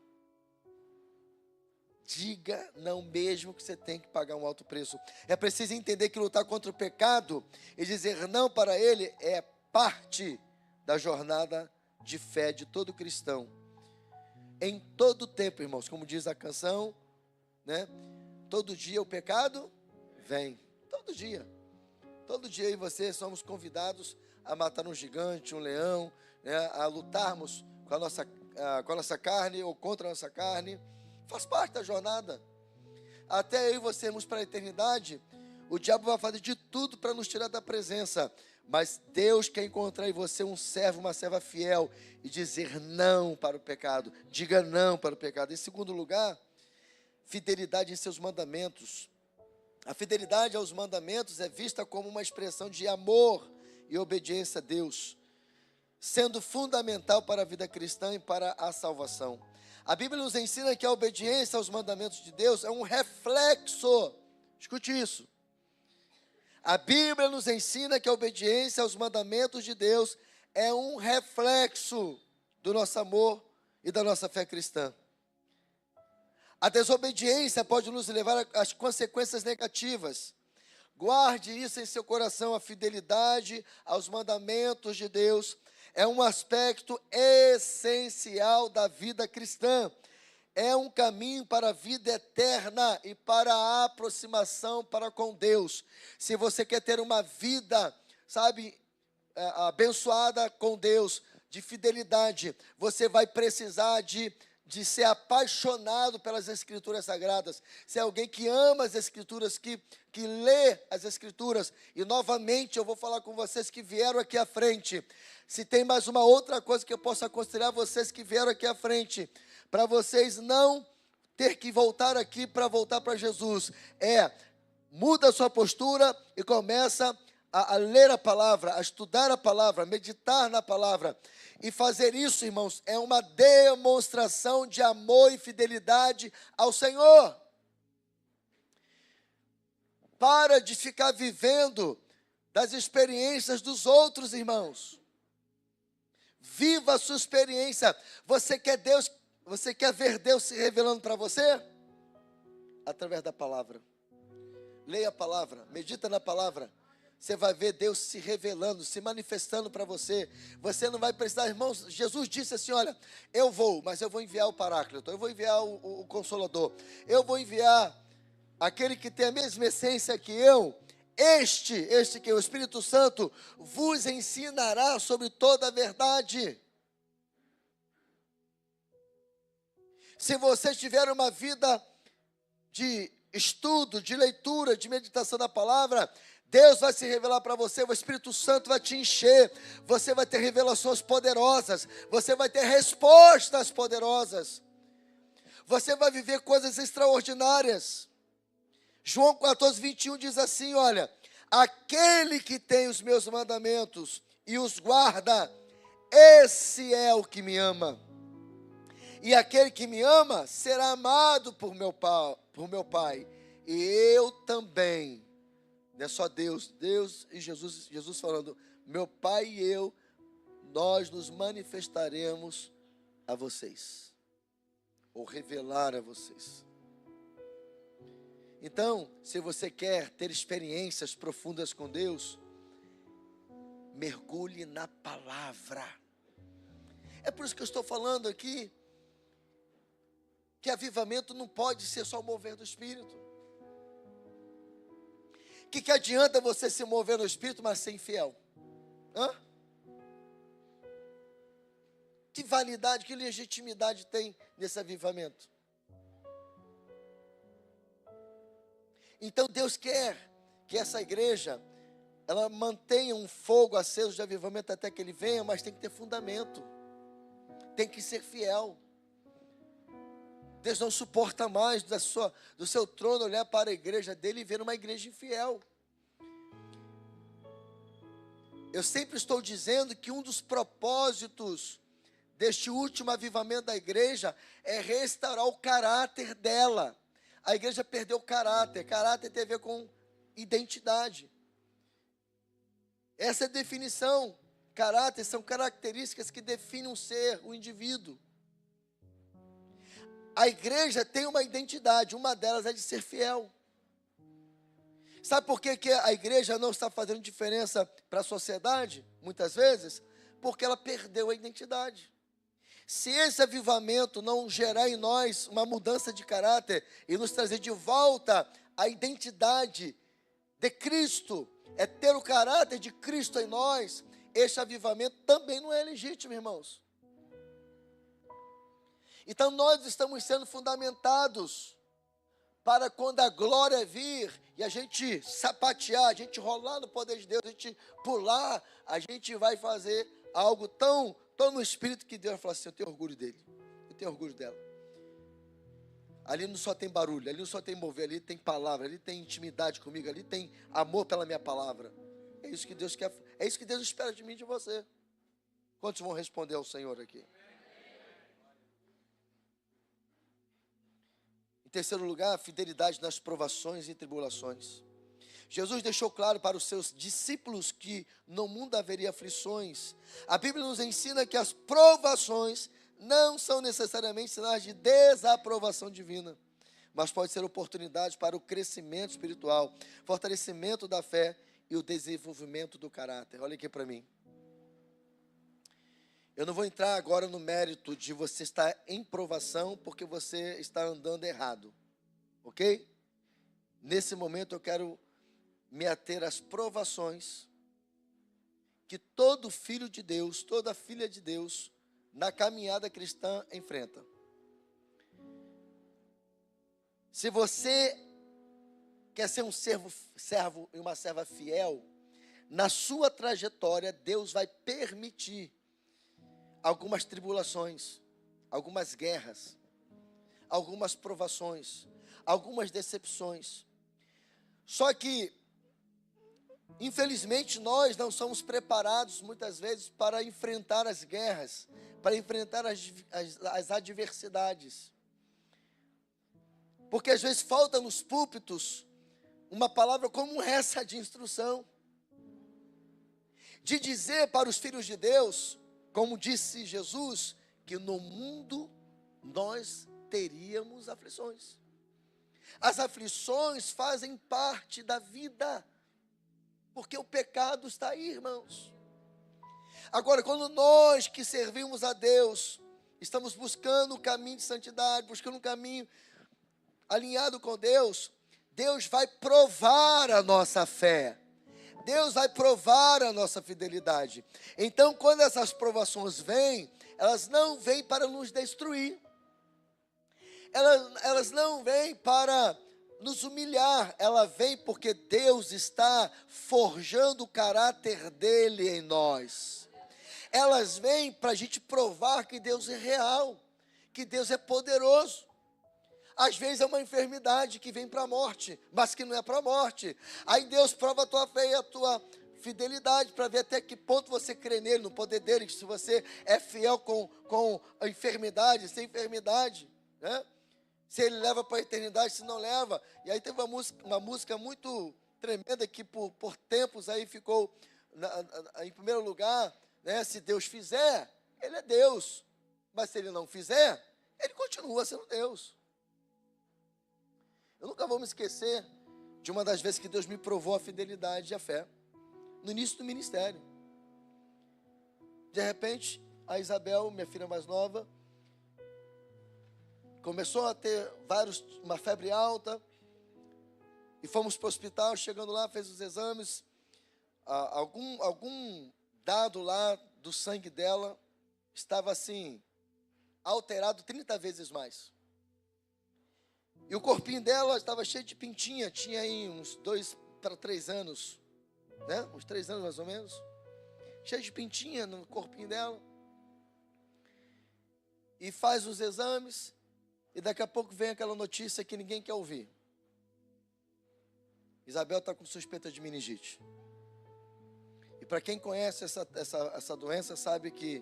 Diga não, mesmo que você tenha que pagar um alto preço. É preciso entender que lutar contra o pecado e dizer não para ele é parte da jornada de fé de todo cristão. Em todo tempo, irmãos, como diz a canção, né? Todo dia o pecado vem. Todo dia. Todo dia eu e você somos convidados a matar um gigante, um leão, né? A lutarmos com a nossa carne ou contra a nossa carne. Faz parte da jornada. Até eu e você irmos para a eternidade, o diabo vai fazer de tudo para nos tirar da presença. Mas Deus quer encontrar em você um servo, uma serva fiel e dizer não para o pecado. Diga não para o pecado. Em segundo lugar, fidelidade em seus mandamentos. A fidelidade aos mandamentos é vista como uma expressão de amor e obediência a Deus, sendo fundamental para a vida cristã e para a salvação. A Bíblia nos ensina que a obediência aos mandamentos de Deus é um reflexo. Escute isso. A Bíblia nos ensina que a obediência aos mandamentos de Deus é um reflexo do nosso amor e da nossa fé cristã. A desobediência pode nos levar às consequências negativas. Guarde isso em seu coração. A fidelidade aos mandamentos de Deus é um aspecto essencial da vida cristã. É um caminho para a vida eterna e para a aproximação para com Deus. Se você quer ter uma vida, abençoada com Deus, de fidelidade, você vai precisar de ser apaixonado pelas Escrituras Sagradas, ser alguém que ama as Escrituras, que lê as Escrituras. E novamente eu vou falar com vocês que vieram aqui à frente. Se tem mais uma outra coisa que eu possa aconselhar vocês que vieram aqui à frente, para vocês não ter que voltar aqui para voltar para Jesus, muda a sua postura e começa a ler a palavra, a estudar a palavra, a meditar na palavra. E fazer isso, irmãos, é uma demonstração de amor e fidelidade ao Senhor. Para de ficar vivendo das experiências dos outros, irmãos. Viva a sua experiência. Você quer ver Deus se revelando para você? Através da palavra. Leia a palavra, medita na palavra. Você vai ver Deus se revelando, se manifestando para você. Você não vai precisar, irmãos. Jesus disse assim: olha, eu vou, mas eu vou enviar o Paráclito, eu vou enviar o Consolador, eu vou enviar aquele que tem a mesma essência que eu. Este que é o Espírito Santo vos ensinará sobre toda a verdade. Se você tiver uma vida de estudo, de leitura, de meditação da palavra, Deus vai se revelar para você, o Espírito Santo vai te encher, você vai ter revelações poderosas, você vai ter respostas poderosas, você vai viver coisas extraordinárias. João 14, 21 diz assim, olha, aquele que tem os meus mandamentos e os guarda, esse é o que me ama. E aquele que me ama será amado por meu Pai, e eu também. Não é só Deus e Jesus falando, meu Pai e eu, nós nos manifestaremos a vocês, ou revelar a vocês. Então, se você quer ter experiências profundas com Deus, mergulhe na palavra. É por isso que eu estou falando aqui, que avivamento não pode ser só o mover do Espírito. Que adianta você se mover no Espírito, mas ser infiel? Que validade, que legitimidade tem nesse avivamento? Então Deus quer que essa igreja, ela mantenha um fogo aceso de avivamento até que ele venha, mas tem que ter fundamento, tem que ser fiel. Deus não suporta mais do seu trono olhar para a igreja dele e ver uma igreja infiel. Eu sempre estou dizendo que um dos propósitos deste último avivamento da igreja é restaurar o caráter dela. A igreja perdeu caráter tem a ver com identidade. Essa é a definição. Caráter são características que definem um ser, um indivíduo. A igreja tem uma identidade, uma delas é de ser fiel. Sabe por que a igreja não está fazendo diferença para a sociedade, muitas vezes? Porque ela perdeu a identidade. Se esse avivamento não gerar em nós uma mudança de caráter e nos trazer de volta a identidade de Cristo, é ter o caráter de Cristo em nós, este avivamento também não é legítimo, irmãos. Então nós estamos sendo fundamentados para quando a glória vir e a gente sapatear, a gente rolar no poder de Deus, a gente pular, a gente vai fazer algo tão no espírito que Deus vai falar assim: eu tenho orgulho dele, eu tenho orgulho dela. Ali não só tem barulho, ali não só tem mover, ali tem palavra, ali tem intimidade comigo, ali tem amor pela minha palavra. É isso que Deus quer, é isso que Deus espera de mim e de você. Quantos vão responder ao Senhor aqui? Em terceiro lugar, fidelidade nas provações e tribulações. Jesus deixou claro para os seus discípulos que no mundo haveria aflições. A Bíblia nos ensina que as provações não são necessariamente sinais de desaprovação divina, mas pode ser oportunidade para o crescimento espiritual, fortalecimento da fé e o desenvolvimento do caráter. Olha aqui para mim. Eu não vou entrar agora no mérito de você estar em provação porque você está andando errado, ok? Nesse momento eu quero me ater às provações que todo filho de Deus, toda filha de Deus, na caminhada cristã enfrenta. Se você quer ser um servo e uma serva fiel, na sua trajetória Deus vai permitir algumas tribulações, algumas guerras, algumas provações, algumas decepções. Só que, infelizmente, nós não somos preparados muitas vezes para enfrentar as guerras, para enfrentar as adversidades. Porque às vezes falta nos púlpitos uma palavra como essa de instrução, de dizer para os filhos de Deus, como disse Jesus, que no mundo nós teríamos aflições. As aflições fazem parte da vida, porque o pecado está aí, irmãos. Agora, quando nós que servimos a Deus, estamos buscando o caminho de santidade, buscando um caminho alinhado com Deus, Deus vai provar a nossa fé. Deus vai provar a nossa fidelidade. Então, quando essas provações vêm, elas não vêm para nos destruir. Elas não vêm para nos humilhar. Ela vem porque Deus está forjando o caráter dele em nós. Elas vêm para a gente provar que Deus é real, que Deus é poderoso. Às vezes é uma enfermidade que vem para a morte, mas que não é para a morte. Aí Deus prova a tua fé e a tua fidelidade para ver até que ponto você crê nele, no poder dele, se você é fiel com a enfermidade, sem enfermidade, né? Se ele leva para a eternidade, se não leva. E aí teve uma música muito tremenda que por tempos aí ficou em primeiro lugar, né? Se Deus fizer, ele é Deus. Mas se ele não fizer, ele continua sendo Deus. Eu nunca vou me esquecer de uma das vezes que Deus me provou a fidelidade e a fé, no início do ministério. De repente, a Isabel, minha filha mais nova, começou a ter uma febre alta, e fomos para o hospital. Chegando lá, fez os exames, algum dado lá do sangue dela estava assim, alterado 30 vezes mais. E o corpinho dela estava cheio de pintinha, tinha aí uns 2 para 3 anos, né? Uns 3 anos mais ou menos, cheio de pintinha no corpinho dela. E faz os exames, e daqui a pouco vem aquela notícia que ninguém quer ouvir. Isabel está com suspeita de meningite. E para quem conhece essa doença, sabe que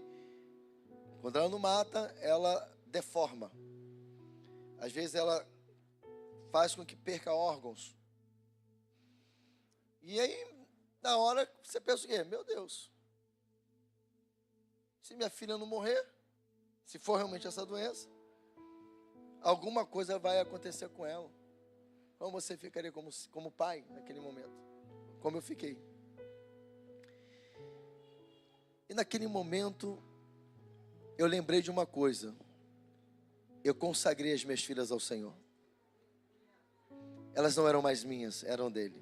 quando ela não mata, ela deforma. Às vezes ela faz com que perca órgãos. E aí, na hora, você pensa o quê? Meu Deus, se minha filha não morrer, se for realmente essa doença, alguma coisa vai acontecer com ela. Como você ficaria como pai naquele momento? Como eu fiquei. E naquele momento, eu lembrei de uma coisa. Eu consagrei as minhas filhas ao Senhor. Elas não eram mais minhas, eram dele.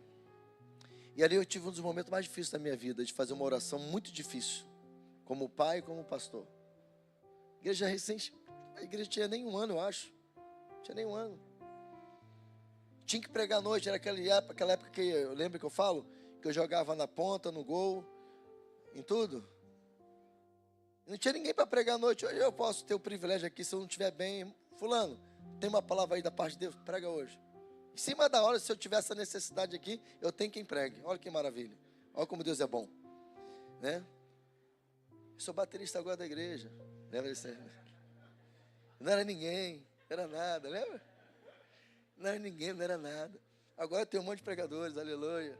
E ali eu tive um dos momentos mais difíceis da minha vida, de fazer uma oração muito difícil, como pai e como pastor. Igreja recente, A igreja tinha nem um ano, eu acho. Tinha nem um ano. Tinha que pregar à noite, era aquela época que eu lembro que eu falo, que eu jogava na ponta, no gol, em tudo. Não tinha ninguém para pregar à noite. Hoje eu posso ter o privilégio aqui, se eu não estiver bem. Fulano, tem uma palavra aí da parte de Deus? Prega hoje. Em cima da hora, se eu tiver essa necessidade aqui, eu tenho quem pregue. Olha que maravilha. Olha como Deus é bom. Né? Eu sou baterista agora da igreja. Lembra disso aí? Não era ninguém, não era nada, lembra? Não era ninguém, não era nada. Agora tem um monte de pregadores, aleluia.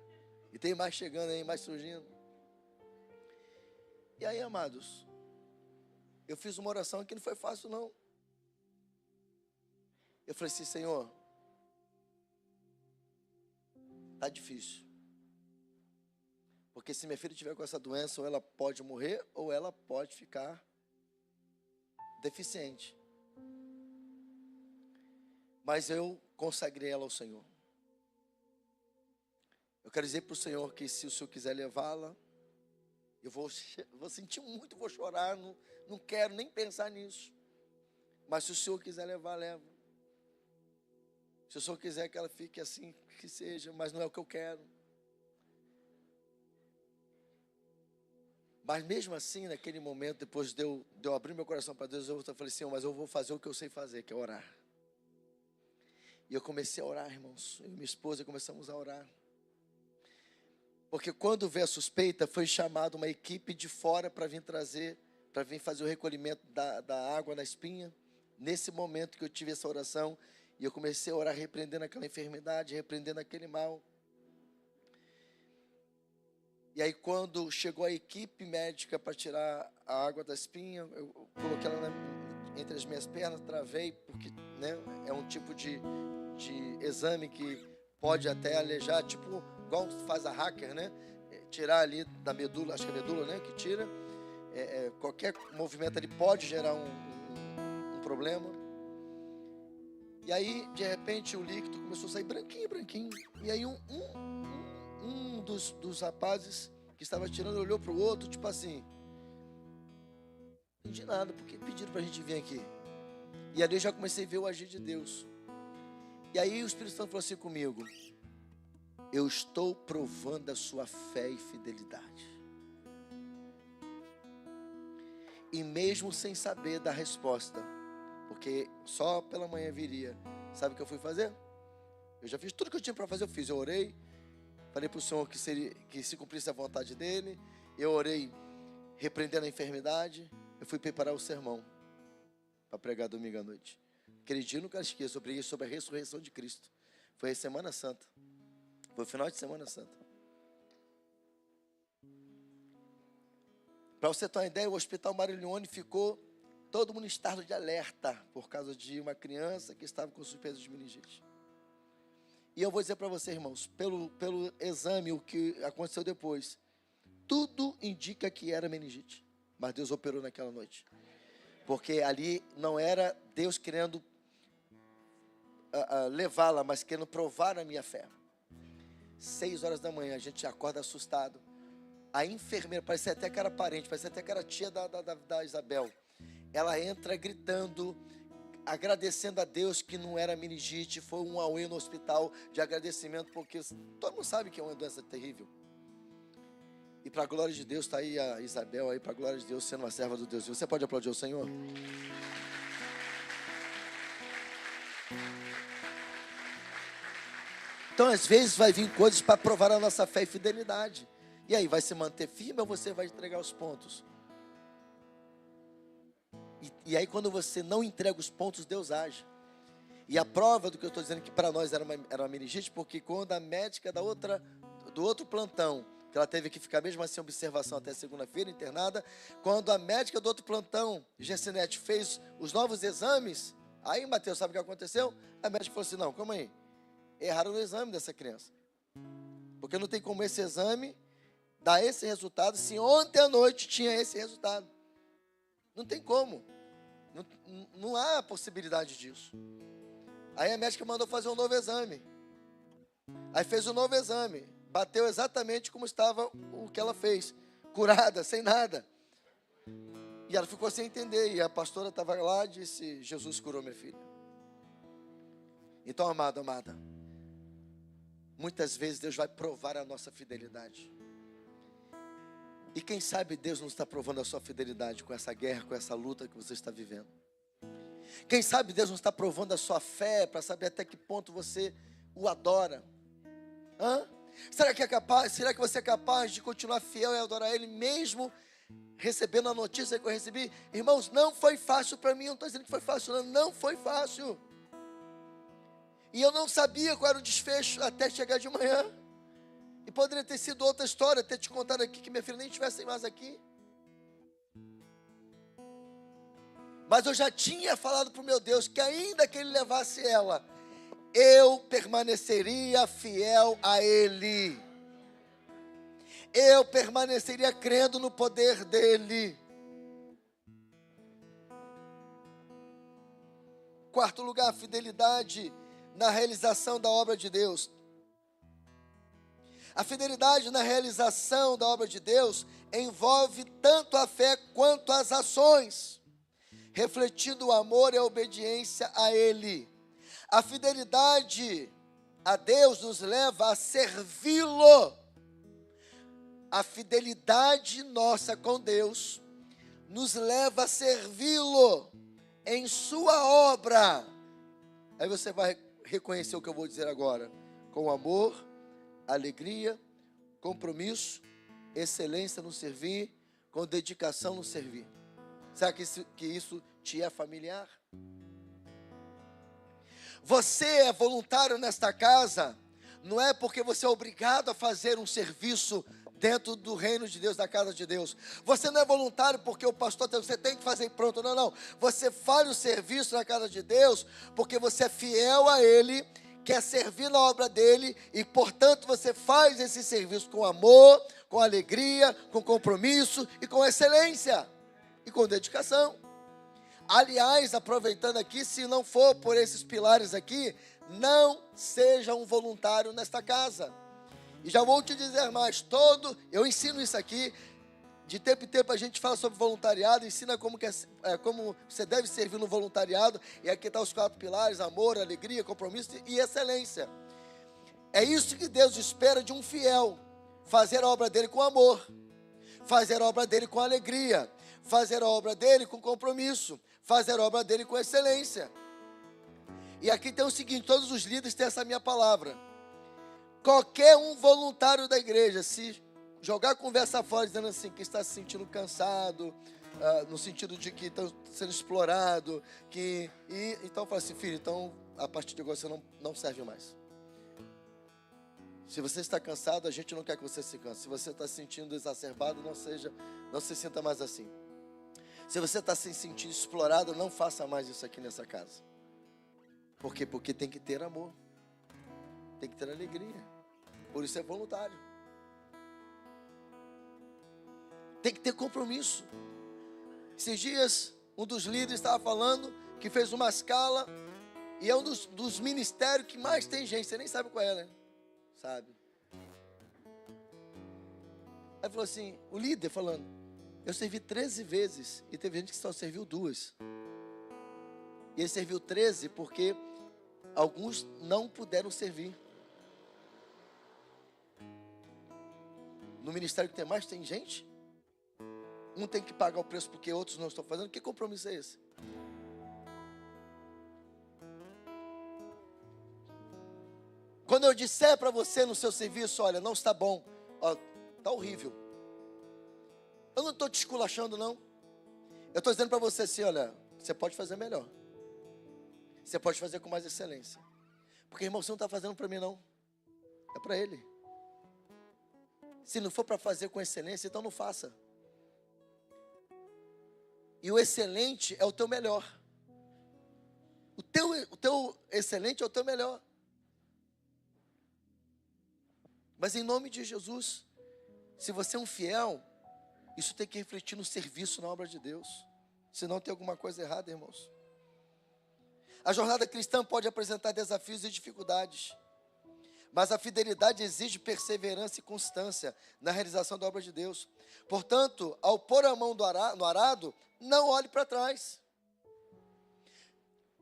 E tem mais chegando aí, mais surgindo. E aí, amados, eu fiz uma oração que não foi fácil, não. Eu falei assim, Senhor, tá difícil. Porque se minha filha tiver com essa doença, ou ela pode morrer, ou ela pode ficar deficiente. Mas eu consagrei ela ao Senhor. Eu quero dizer para o Senhor que se o Senhor quiser levá-la, eu vou sentir muito, vou chorar, não quero nem pensar nisso. Mas se o Senhor quiser levar, leva. Se o Senhor quiser que ela fique assim, que seja, mas não é o que eu quero. Mas mesmo assim, naquele momento, depois de eu abrir meu coração para Deus, eu falei, Senhor, mas eu vou fazer o que eu sei fazer, que é orar. E eu comecei a orar, irmãos. Eu e minha esposa começamos a orar. Porque quando veio a suspeita, foi chamada uma equipe de fora para vir fazer o recolhimento da água na espinha. Nesse momento que eu tive essa oração, e eu comecei a orar repreendendo aquela enfermidade, repreendendo aquele mal. E aí quando chegou a equipe médica para tirar a água da espinha, eu coloquei ela entre as minhas pernas, travei, porque né, é um tipo de exame que pode até alejar, tipo, igual faz a hacker, né? Tirar ali da medula, acho que é medula, né? Que tira. Qualquer movimento ali pode gerar um problema. E aí, de repente, o líquido começou a sair branquinho, branquinho. E aí um dos rapazes que estava tirando olhou para o outro, tipo assim, não entendi nada, porque pediram para a gente vir aqui. E ali eu já comecei a ver o agir de Deus. E aí o Espírito Santo falou assim comigo, eu estou provando a sua fé e fidelidade. E mesmo sem saber da resposta, porque só pela manhã viria, sabe o que eu fui fazer? Eu já fiz tudo que eu tinha para fazer, eu fiz. Eu orei, falei para o Senhor que se cumprisse a vontade dEle. Eu orei repreendendo a enfermidade. Eu fui preparar o sermão para pregar domingo à noite. Aquele dia eu nunca esqueço, eu preguei sobre a ressurreição de Cristo. Foi a Semana Santa. Foi o final de Semana Santa. Para você ter uma ideia, o Hospital Mariglione ficou todo mundo em estado de alerta por causa de uma criança que estava com suspeita de meningite. E eu vou dizer para você, irmãos, pelo exame, o que aconteceu depois, tudo indica que era meningite. Mas Deus operou naquela noite. Porque ali não era Deus querendo levá-la, mas querendo provar a minha fé. 6 horas da manhã, a gente acorda assustado. A enfermeira, parecia até que era parente, parecia até que era tia da Isabel. Ela entra gritando, agradecendo a Deus que não era meningite. Foi um auê no hospital de agradecimento, porque todo mundo sabe que é uma doença terrível. E para a glória de Deus, está aí a Isabel, aí para a glória de Deus, sendo uma serva do Deus. Você pode aplaudir o Senhor? Então, às vezes, vai vir coisas para provar a nossa fé e fidelidade. E aí, vai se manter firme ou você vai entregar os pontos? E aí, quando você não entrega os pontos, Deus age. E a prova do que eu estou dizendo, que para nós era uma meningite, porque quando a médica do outro plantão, que ela teve que ficar mesmo assim em observação até segunda-feira, internada, quando a médica do outro plantão, Gessinete, fez os novos exames, aí, Mateus, sabe o que aconteceu? A médica falou assim, não, calma aí, erraram no exame dessa criança. Porque não tem como esse exame dar esse resultado, se ontem à noite tinha esse resultado. Não tem como. Não há possibilidade disso. Aí a médica mandou fazer um novo exame. Aí fez um novo exame. Bateu exatamente como estava o que ela fez. Curada, sem nada. E ela ficou sem entender. E a pastora estava lá e disse: Jesus curou minha filha. Então, amado, amada, muitas vezes Deus vai provar a nossa fidelidade. E quem sabe Deus não está provando a sua fidelidade com essa guerra, com essa luta que você está vivendo. Quem sabe Deus não está provando a sua fé para saber até que ponto você o adora. Será que você é capaz de continuar fiel e adorar Ele mesmo recebendo a notícia que eu recebi? Irmãos, não foi fácil para mim. Eu não estou dizendo que foi fácil, não foi fácil. E eu não sabia qual era o desfecho até chegar de manhã. E poderia ter sido outra história, ter te contado aqui que minha filha nem estivesse mais aqui. Mas eu já tinha falado para o meu Deus que ainda que Ele levasse ela, eu permaneceria fiel a Ele. Eu permaneceria crendo no poder dEle. Quarto lugar, fidelidade na realização da obra de Deus. A fidelidade na realização da obra de Deus envolve tanto a fé quanto as ações, refletindo o amor e a obediência a Ele. A fidelidade a Deus nos leva a servi-lo. A fidelidade nossa com Deus nos leva a servi-lo em sua obra. Aí você vai reconhecer o que eu vou dizer agora. Com amor, alegria, compromisso, excelência no servir, com dedicação no servir. Será que isso te é familiar? Você é voluntário nesta casa, não é porque você é obrigado a fazer um serviço dentro do reino de Deus, da casa de Deus. Você não é voluntário porque o pastor você tem que fazer pronto, não. Você faz o serviço na casa de Deus porque você é fiel a Ele, quer servir na obra dEle e, portanto, você faz esse serviço com amor, com alegria, com compromisso e com excelência e com dedicação. Aliás, aproveitando aqui, se não for por esses pilares aqui, não seja um voluntário nesta casa. E já vou te dizer mais, eu ensino isso aqui, de tempo em tempo a gente fala sobre voluntariado, ensina como você deve servir no voluntariado, e aqui estão os 4 pilares: amor, alegria, compromisso e excelência. É isso que Deus espera de um fiel: fazer a obra dele com amor, fazer a obra dele com alegria, fazer a obra dele com compromisso, fazer a obra dele com excelência. E aqui tem o seguinte: todos os líderes têm essa minha palavra. Qualquer um voluntário da igreja, se jogar a conversa fora dizendo assim, que está se sentindo cansado, no sentido de que está sendo explorado, então fala assim: filho, então a partir de agora você não serve mais. Se você está cansado, a gente não quer que você se canse. Se você está se sentindo exacerbado, não se sinta mais assim. Se você está se sentindo explorado, não faça mais isso aqui nessa casa. Por quê? Porque tem que ter amor, tem que ter alegria. Por isso é voluntário. Tem que ter compromisso. Esses dias, um dos líderes estava falando que fez uma escala e é um dos ministérios que mais tem gente. Você nem sabe qual é, né? Sabe? Aí falou assim, o líder falando: eu servi 13 vezes e teve gente que só serviu 2. E ele serviu 13 porque alguns não puderam servir. No ministério que tem mais, tem gente. Um tem que pagar o preço porque outros não estão fazendo. Que compromisso é esse? Quando eu disser para você no seu serviço: olha, não está bom, está horrível, eu não estou te esculachando, não. Eu estou dizendo para você assim: olha, você pode fazer melhor, você pode fazer com mais excelência. Porque, irmão, você não está fazendo para mim, não, é para Ele. Se não for para fazer com excelência, então não faça. E o excelente é o teu melhor. O teu excelente é o teu melhor. Mas em nome de Jesus, se você é um fiel, isso tem que refletir no serviço, na obra de Deus. Senão tem alguma coisa errada, irmãos. A jornada cristã pode apresentar desafios e dificuldades, Mas a fidelidade exige perseverança e constância na realização da obra de Deus. Portanto, ao pôr a mão no arado, não olhe para trás.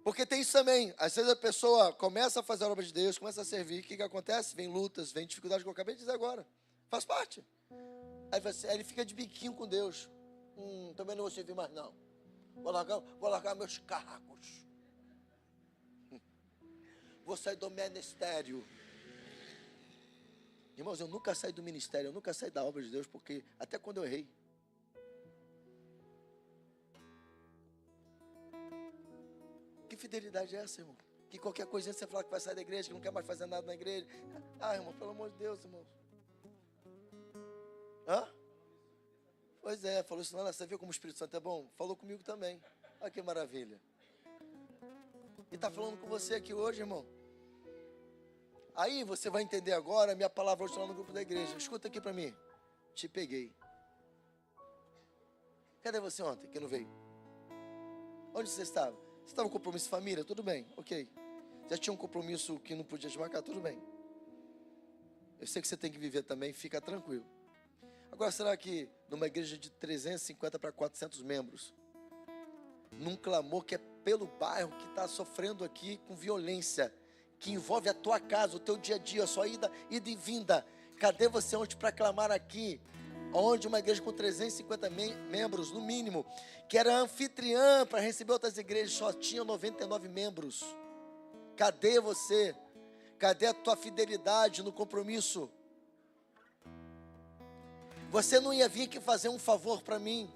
Porque tem isso também. Às vezes a pessoa começa a fazer a obra de Deus, começa a servir. O que acontece? Vem lutas, vem dificuldades, que eu acabei de dizer agora. Faz parte. Aí ele fica de biquinho com Deus. Também não vou servir mais não. Vou largar meus cargos. Vou sair do ministério. Irmãos, eu nunca saí do ministério, eu nunca saí da obra de Deus, porque até quando eu errei. Que fidelidade é essa, irmão? Que qualquer coisinha você fala que vai sair da igreja, que não quer mais fazer nada na igreja. Ah, irmão, pelo amor de Deus, irmão. Hã? Pois é, falou isso, não, você viu como o Espírito Santo é bom? Falou comigo também. Olha que maravilha. E está falando com você aqui hoje, irmão. Aí você vai entender agora a minha palavra hoje lá no grupo da igreja. Escuta aqui para mim. Te peguei. Cadê você ontem que não veio? Onde você estava? Você estava com compromisso de família? Tudo bem, ok. Já tinha um compromisso que não podia te marcar? Tudo bem. Eu sei que você tem que viver também, fica tranquilo. Agora, será que numa igreja de 350 para 400 membros, num clamor que é pelo bairro que está sofrendo aqui com violência, que envolve a tua casa, o teu dia a dia, a sua ida e vinda, cadê você ontem para clamar aqui? Onde uma igreja com 350 membros, no mínimo, que era anfitriã para receber outras igrejas, só tinha 99 membros. Cadê você? Cadê a tua fidelidade no compromisso? Você não ia vir aqui fazer um favor para mim.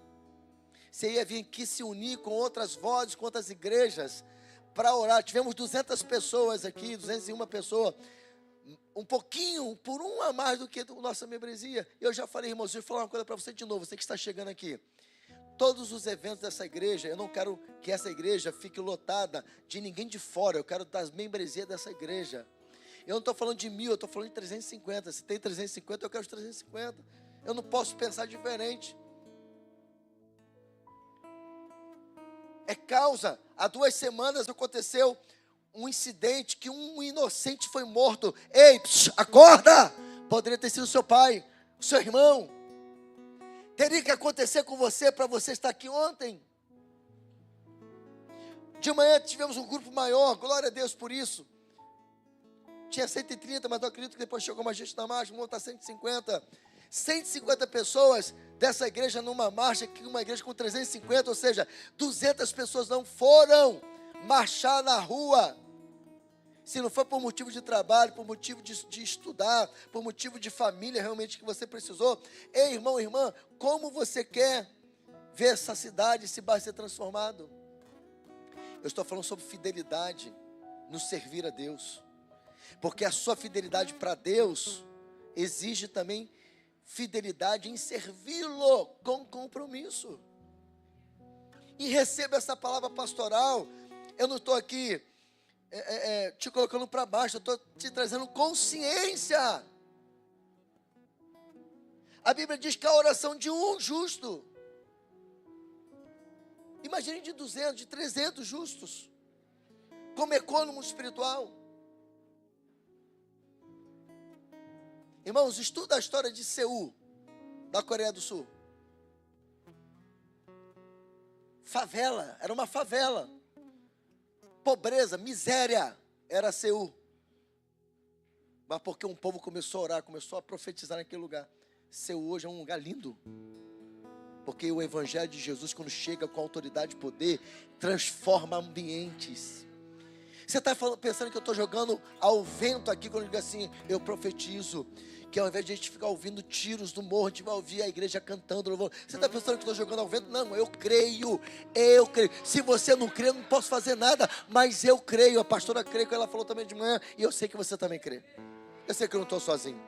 Você ia vir aqui se unir com outras vozes, com outras igrejas, para orar. Tivemos 200 pessoas aqui, 201 pessoas, um pouquinho, por um a mais do que a nossa membresia. Eu já falei, irmãos, eu vou falar uma coisa para você de novo, você que está chegando aqui. Todos os eventos dessa igreja, eu não quero que essa igreja fique lotada de ninguém de fora, eu quero das membresias dessa igreja. Eu não estou falando de 1000, eu estou falando de 350. Se tem 350, eu quero os 350. Eu não posso pensar diferente. É causa. Há 2 semanas aconteceu um incidente que um inocente foi morto. Ei, acorda! Poderia ter sido seu pai, o seu irmão. Teria que acontecer com você para você estar aqui ontem. De manhã tivemos um grupo maior, glória a Deus por isso. Tinha 130, mas eu acredito que depois chegou mais gente na marcha, vamos botar 150. 150 pessoas dessa igreja numa marcha, que uma igreja com 350, ou seja, 200 pessoas não foram marchar na rua. Se não for por motivo de trabalho, por motivo de estudar, por motivo de família realmente que você precisou. Ei, irmão, irmã, como você quer ver essa cidade, esse bairro ser transformado? Eu estou falando sobre fidelidade no servir a Deus. Porque a sua fidelidade para Deus exige também fidelidade em servi-lo com compromisso. E receba essa palavra pastoral. Eu não estou aqui te colocando para baixo, eu estou te trazendo consciência. A Bíblia diz que a oração de um justo, imagine de 200, de 300 justos, como econômico espiritual. Irmãos, estuda a história de Seul, da Coreia do Sul. Favela, era uma favela. Pobreza, miséria, era Seul. Mas porque um povo começou a orar, começou a profetizar naquele lugar. Seul hoje é um lugar lindo. Porque o Evangelho de Jesus, quando chega com autoridade e poder, transforma ambientes. Você está pensando que eu estou jogando ao vento aqui, quando eu digo assim, eu profetizo que ao invés de a gente ficar ouvindo tiros do morro, a gente vai ouvir a igreja cantando louvor. Você está pensando que eu estou jogando ao vento? Não, eu creio. Se você não crê, eu não posso fazer nada, mas eu creio. A pastora crê, que ela falou também de manhã, e eu sei que você também crê. Eu sei que eu não estou sozinho.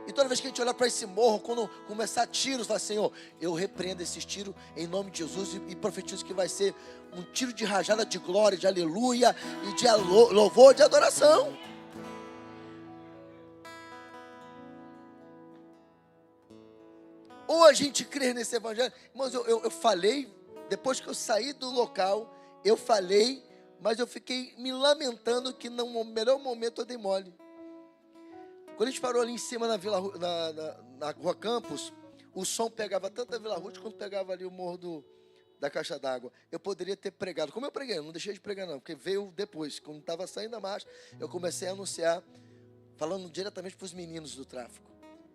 E toda vez que a gente olhar para esse morro, quando começar tiros, fala, Senhor, eu repreendo esses tiros em nome de Jesus e profetizo que vai ser um tiro de rajada de glória, de aleluia e de louvor, de adoração. Ou a gente crê nesse evangelho. Irmãos, eu falei, depois que eu saí do local, eu falei Mas eu fiquei me lamentando que no melhor momento eu dei mole. Quando a gente parou ali em cima na na Rua Campos, o som pegava tanto a Vila Ruth quanto pegava ali o morro da Caixa d'Água. Eu poderia ter pregado. Como eu preguei? Eu não deixei de pregar não, porque veio depois. Quando estava saindo a marcha, eu comecei a anunciar, falando diretamente para os meninos do tráfico.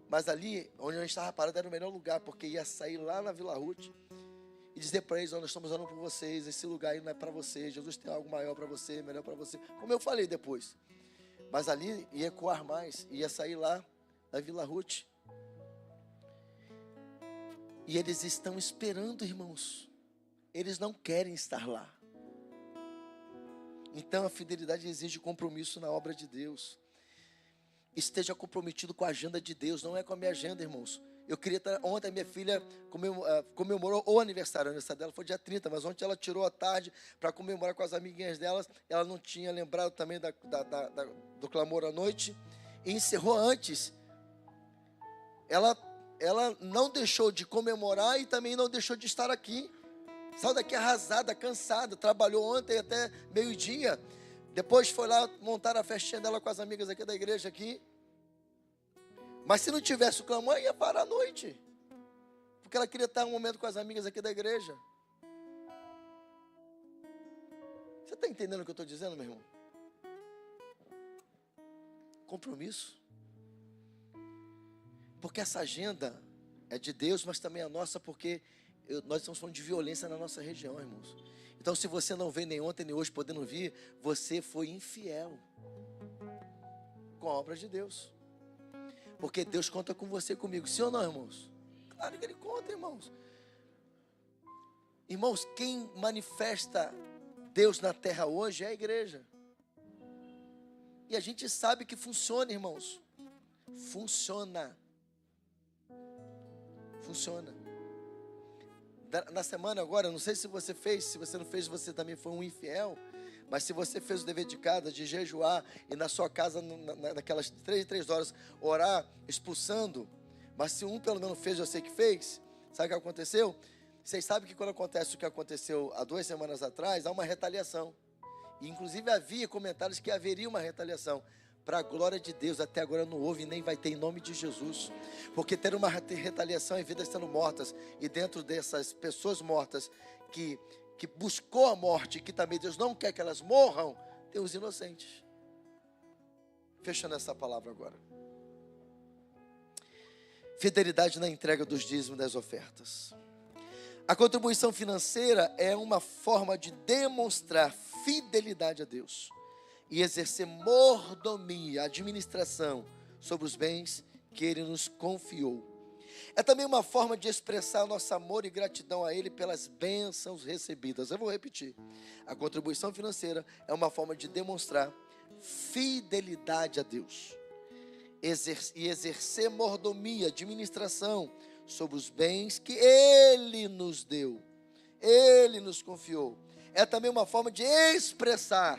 Mas ali, onde a gente estava parado, era o melhor lugar, porque ia sair lá na Vila Ruth e dizer para eles: nós estamos orando por vocês, esse lugar aí não é para você, Jesus tem algo maior para você, melhor para você. Como eu falei depois. Mas ali ia ecoar mais, ia sair lá na Vila Ruth. E eles estão esperando, irmãos. Eles não querem estar lá. Então a fidelidade exige compromisso na obra de Deus. Esteja comprometido com a agenda de Deus, não é com a minha agenda, irmãos. Eu queria estar, ontem a minha filha comemorou o aniversário dela foi dia 30, mas ontem ela tirou a tarde para comemorar com as amiguinhas delas. Ela não tinha lembrado também do clamor à noite e encerrou antes. Ela não deixou de comemorar e também não deixou de estar aqui. Saiu daqui arrasada, cansada, trabalhou ontem até meio-dia. Depois foi lá montar a festinha dela com as amigas aqui da igreja aqui. Mas se não tivesse o clamor, ia parar a noite. Porque ela queria estar um momento com as amigas aqui da igreja. Você está entendendo o que eu estou dizendo, meu irmão? Compromisso. Porque essa agenda é de Deus, mas também é nossa, porque nós estamos falando de violência na nossa região, irmãos. Então, se você não veio nem ontem nem hoje podendo vir, você foi infiel com a obra de Deus. Porque Deus conta com você e comigo. Sim ou não, irmãos? Claro que Ele conta, irmãos. Irmãos, quem manifesta Deus na terra hoje é a igreja. E a gente sabe que funciona, irmãos. Funciona. Funciona. Na semana agora, não sei se você fez, se você não fez, você também foi um infiel. Mas se você fez o dever de casa, de jejuar, e na sua casa, naquelas 3 horas, orar, expulsando, mas se um pelo menos fez, eu sei que fez, sabe o que aconteceu? Vocês sabem que quando acontece o que aconteceu há 2 semanas atrás, há uma retaliação. E inclusive havia comentários que haveria uma retaliação. Para a glória de Deus, até agora não houve e nem vai ter em nome de Jesus. Porque ter uma retaliação em vidas sendo mortas, e dentro dessas pessoas mortas que buscou a morte, que também Deus não quer que elas morram, tem os inocentes. Fechando essa palavra agora. Fidelidade na entrega dos dízimos e das ofertas. A contribuição financeira é uma forma de demonstrar fidelidade a Deus e exercer mordomia, administração sobre os bens que Ele nos confiou. É também uma forma de expressar nosso amor e gratidão a Ele pelas bênçãos recebidas. Eu vou repetir. A contribuição financeira é uma forma de demonstrar fidelidade a Deus e exercer mordomia, administração sobre os bens que Ele nos deu, Ele nos confiou. É também uma forma de expressar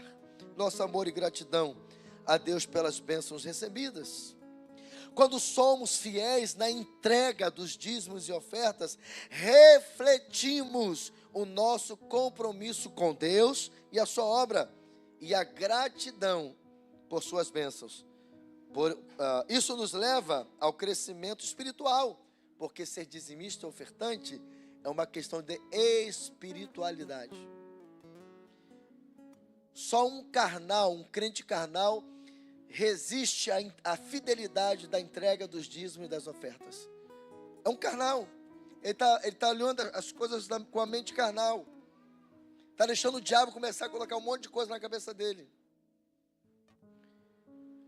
nosso amor e gratidão a Deus pelas bênçãos recebidas. Quando somos fiéis na entrega dos dízimos e ofertas, refletimos o nosso compromisso com Deus e a sua obra, e a gratidão por suas bênçãos. Isso nos leva ao crescimento espiritual, porque ser dizimista ou ofertante é uma questão de espiritualidade. Só um crente carnal, resiste à fidelidade da entrega dos dízimos e das ofertas. É um carnal. Ele tá olhando as coisas com a mente carnal. Está deixando o diabo começar a colocar um monte de coisa na cabeça dele.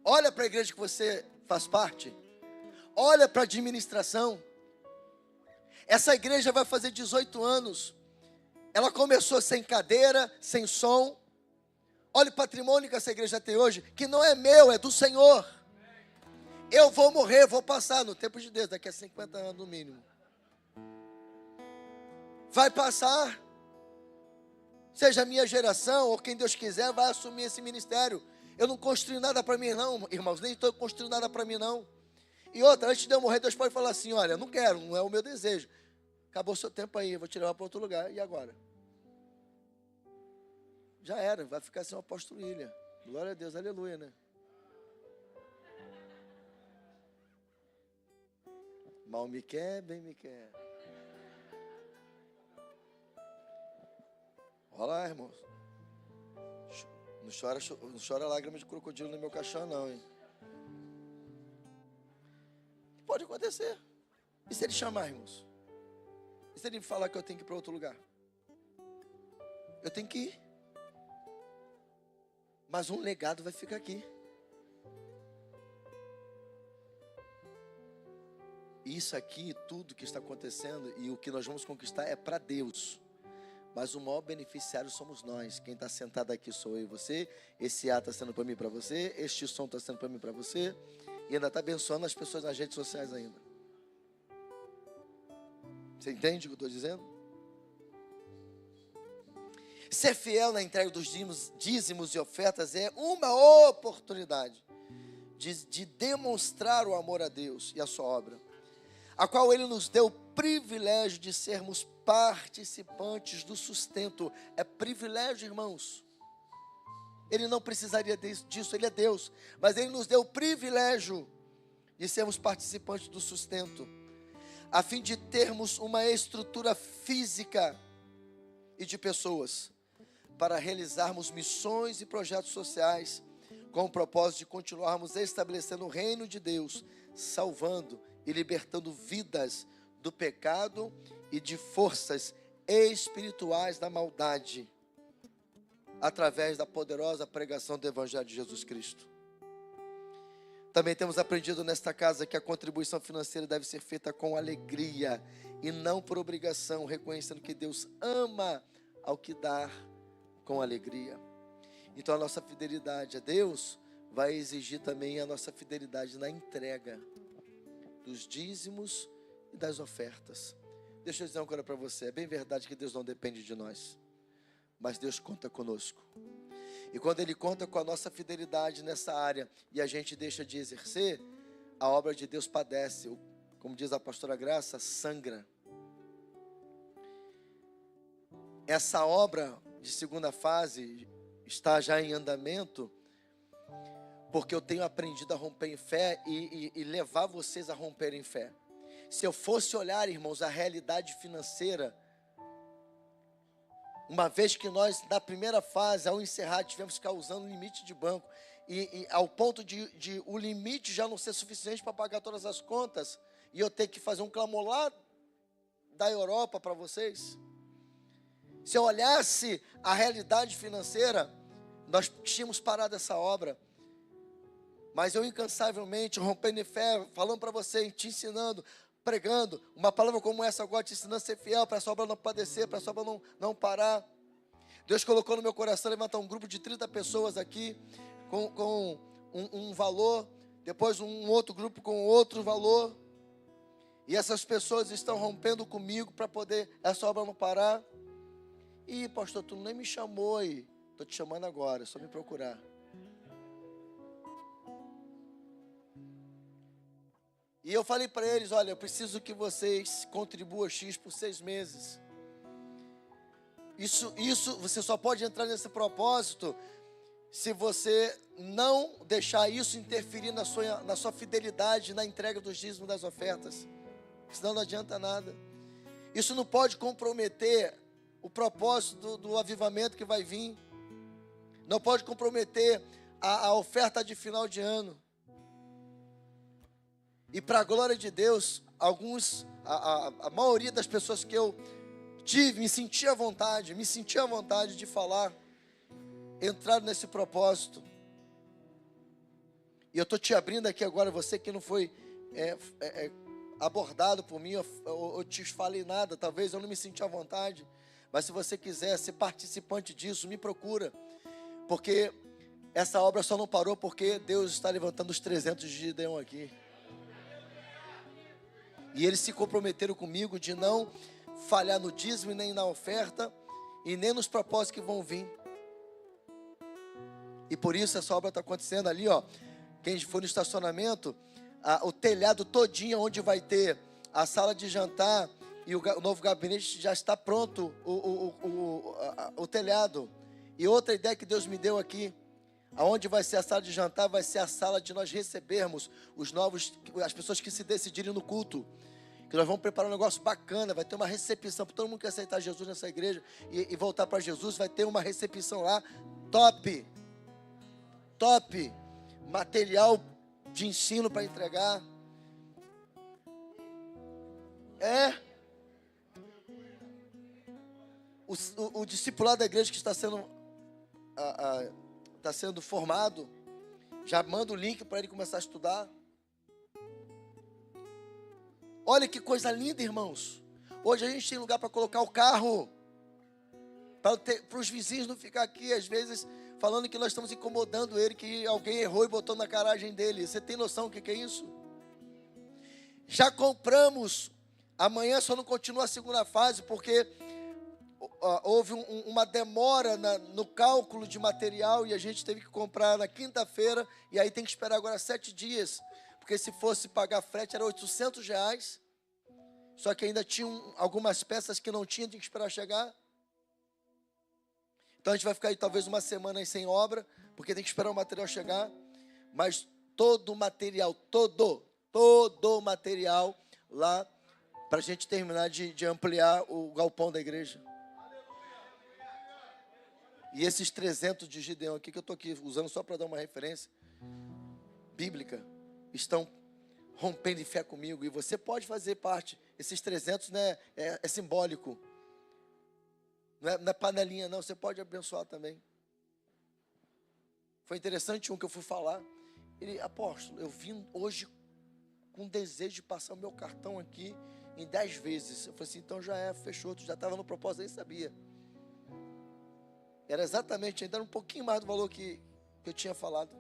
Olha para a igreja que você faz parte. Olha para a administração. Essa igreja vai fazer 18 anos. Ela começou sem cadeira, sem som. Olha o patrimônio que essa igreja tem hoje, que não é meu, é do Senhor. Eu vou morrer, vou passar no tempo de Deus, daqui a 50 anos no mínimo. Vai passar. Seja a minha geração, ou quem Deus quiser, vai assumir esse ministério. Eu não construí nada para mim não, irmãos, nem estou construindo nada para mim não. E outra, antes de eu morrer, Deus pode falar assim: olha, não quero, não é o meu desejo. Acabou o seu tempo aí, eu vou te levar para outro lugar, e agora? já era, vai ficar sem o apóstolo William. Glória a Deus, aleluia, né? Mal me quer, bem me quer. Olha lá, irmãos. Não chora lágrima de crocodilo no meu caixão, não, hein? Pode acontecer. E se ele chamar, irmãos? E se ele me falar que eu tenho que ir para outro lugar? Eu tenho que ir. Mas um legado vai ficar aqui. Isso aqui, tudo que está acontecendo e o que nós vamos conquistar é para Deus. Mas o maior beneficiário somos nós. Quem está sentado aqui sou eu e você. Esse ar está sendo para mim e para você. Este som está sendo para mim e para você. E ainda está abençoando as pessoas nas redes sociais ainda. Você entende o que eu estou dizendo? Ser fiel na entrega dos dízimos e ofertas é uma oportunidade de demonstrar o amor a Deus e a sua obra, a qual Ele nos deu o privilégio de sermos participantes do sustento. É privilégio, irmãos. Ele não precisaria disso, Ele é Deus, mas Ele nos deu o privilégio de sermos participantes do sustento, a fim de termos uma estrutura física e de pessoas, para realizarmos missões e projetos sociais, com o propósito de continuarmos estabelecendo o reino de Deus, salvando e libertando vidas do pecado e de forças espirituais da maldade, através da poderosa pregação do Evangelho de Jesus Cristo. Também temos aprendido nesta casa que a contribuição financeira deve ser feita com alegria e não por obrigação, reconhecendo que Deus ama ao que dá com alegria. Então a nossa fidelidade a Deus vai exigir também a nossa fidelidade na entrega dos dízimos e das ofertas. Deixa eu dizer uma coisa para você, é bem verdade que Deus não depende de nós, mas Deus conta conosco. E quando Ele conta com a nossa fidelidade nessa área e a gente deixa de exercer, a obra de Deus padece, como diz a pastora Graça, sangra. Essa obra de segunda fase está já em andamento, porque eu tenho aprendido a romper em fé e levar vocês a romper em fé. Se eu fosse olhar, irmãos, a realidade financeira, uma vez que nós, na primeira fase, ao encerrar, tivemos que ficar usando limite de banco, e ao ponto de o limite já não ser suficiente para pagar todas as contas, e eu ter que fazer um clamor lá da Europa para vocês. Se eu olhasse a realidade financeira, nós tínhamos parado essa obra. Mas eu incansavelmente, rompendo em fé, falando para você, te ensinando, pregando, uma palavra como essa agora, te ensinando a ser fiel, para essa obra não padecer, para essa obra não parar. Deus colocou no meu coração levantar um grupo de 30 pessoas aqui, com um valor, depois um outro grupo com outro valor, e essas pessoas estão rompendo comigo para poder essa obra não parar. E pastor, tu nem me chamou aí, estou te chamando agora, é só me procurar. E eu falei para eles, olha, eu preciso que vocês contribuam X por 6 meses. Isso, você só pode entrar nesse propósito se você não deixar isso interferir na sua fidelidade na entrega dos dízimos das ofertas. Senão não adianta nada. Isso não pode comprometer o propósito do avivamento que vai vir. Não pode comprometer a oferta de final de ano. E para a glória de Deus, a maioria das pessoas que eu tive, me sentia à vontade de falar, entrar nesse propósito. E eu estou te abrindo aqui agora, você que não foi abordado por mim, eu te falei nada, talvez eu não me senti à vontade, mas se você quiser ser participante disso, me procura, porque essa obra só não parou porque Deus está levantando os 300 de Gideão aqui. E eles se comprometeram comigo de não falhar no dízimo, nem na oferta, e nem nos propósitos que vão vir. E por isso essa obra está acontecendo ali, ó. Quem for no estacionamento, o telhado todinho, onde vai ter a sala de jantar e o novo gabinete, já está pronto, o telhado. E outra ideia que Deus me deu aqui, aonde vai ser a sala de jantar, vai ser a sala de nós recebermos as pessoas que se decidirem no culto. Que nós vamos preparar um negócio bacana, vai ter uma recepção para todo mundo que aceitar Jesus nessa igreja e voltar para Jesus, vai ter uma recepção lá, top, material de ensino para entregar. O discipulado da igreja que está sendo formado, já manda o link para ele começar a estudar. Olha que coisa linda, irmãos. Hoje a gente tem lugar para colocar o carro, para os vizinhos não ficar aqui, às vezes, falando que nós estamos incomodando ele, que alguém errou e botou na garagem dele. Você tem noção do que é isso? Já compramos, amanhã só não continua a segunda fase, porque houve uma demora no cálculo de material, e a gente teve que comprar na quinta-feira, e aí tem que esperar agora 7 dias, porque se fosse pagar frete era R$800, só que ainda tinham algumas peças que não tinha, tinha que esperar chegar. Então a gente vai ficar aí talvez uma semana aí sem obra, porque tem que esperar o material chegar, mas todo o material, todo o material lá, para a gente terminar de ampliar o galpão da igreja. E esses 300 de Gideão aqui, que eu estou aqui usando só para dar uma referência bíblica, estão rompendo em fé comigo, e você pode fazer parte. Esses 300, né, é simbólico, não é panelinha não, você pode abençoar também. Foi interessante um que eu fui falar, ele: apóstolo, eu vim hoje com desejo de passar o meu cartão aqui em 10 vezes. Eu falei assim: então já fechou, tu já estava no propósito, nem sabia. Era exatamente, ainda era um pouquinho mais do valor que eu tinha falado.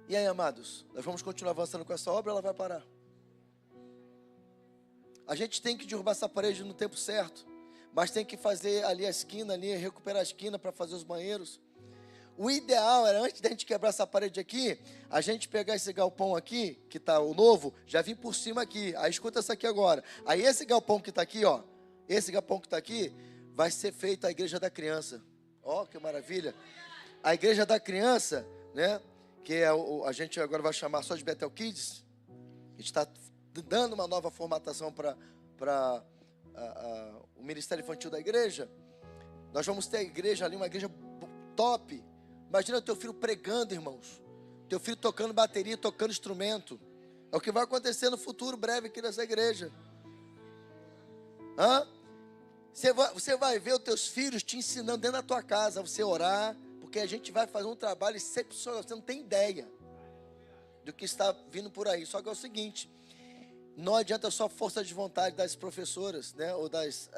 E aí, amados, nós vamos continuar avançando com essa obra, ela vai parar. A gente tem que derrubar essa parede no tempo certo, mas tem que fazer ali a esquina, recuperar a esquina para fazer os banheiros. O ideal era, antes da gente quebrar essa parede aqui, a gente pegar esse galpão aqui, que está o novo, já vir por cima aqui. Aí escuta essa aqui agora. Aí esse galpão que está aqui, ó, esse galpão que está aqui, vai ser feito a igreja da criança. Ó, que maravilha. A igreja da criança, né, que a gente agora vai chamar só de Bethel Kids. A gente está dando uma nova formatação para o Ministério Infantil da igreja. Nós vamos ter a igreja ali, uma igreja top. Imagina o teu filho pregando, irmãos. Teu filho tocando bateria, tocando instrumento. É o que vai acontecer no futuro breve aqui nessa igreja. Você vai ver os teus filhos te ensinando dentro da tua casa, você orar, porque a gente vai fazer um trabalho excepcional. Você não tem ideia do que está vindo por aí. Só que é o seguinte: não adianta só força de vontade das professoras, né, ou das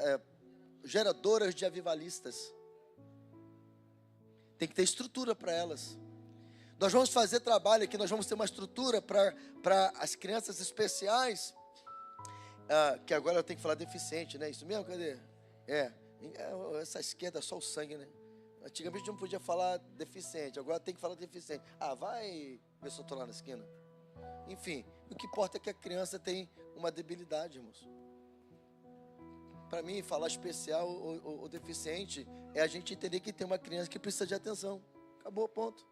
geradoras de avivalistas. Tem que ter estrutura para elas. Nós vamos fazer trabalho aqui, nós vamos ter uma estrutura para as crianças especiais, que agora eu tenho que falar deficiente, né? Isso mesmo, cadê? Essa esquerda é só o sangue, né? Antigamente não podia falar deficiente, agora tem que falar deficiente. Vai ver se eu estou lá na esquina. Enfim, o que importa é que a criança tem uma debilidade, irmãos. Para mim, falar especial ou deficiente é a gente entender que tem uma criança que precisa de atenção. Acabou, ponto.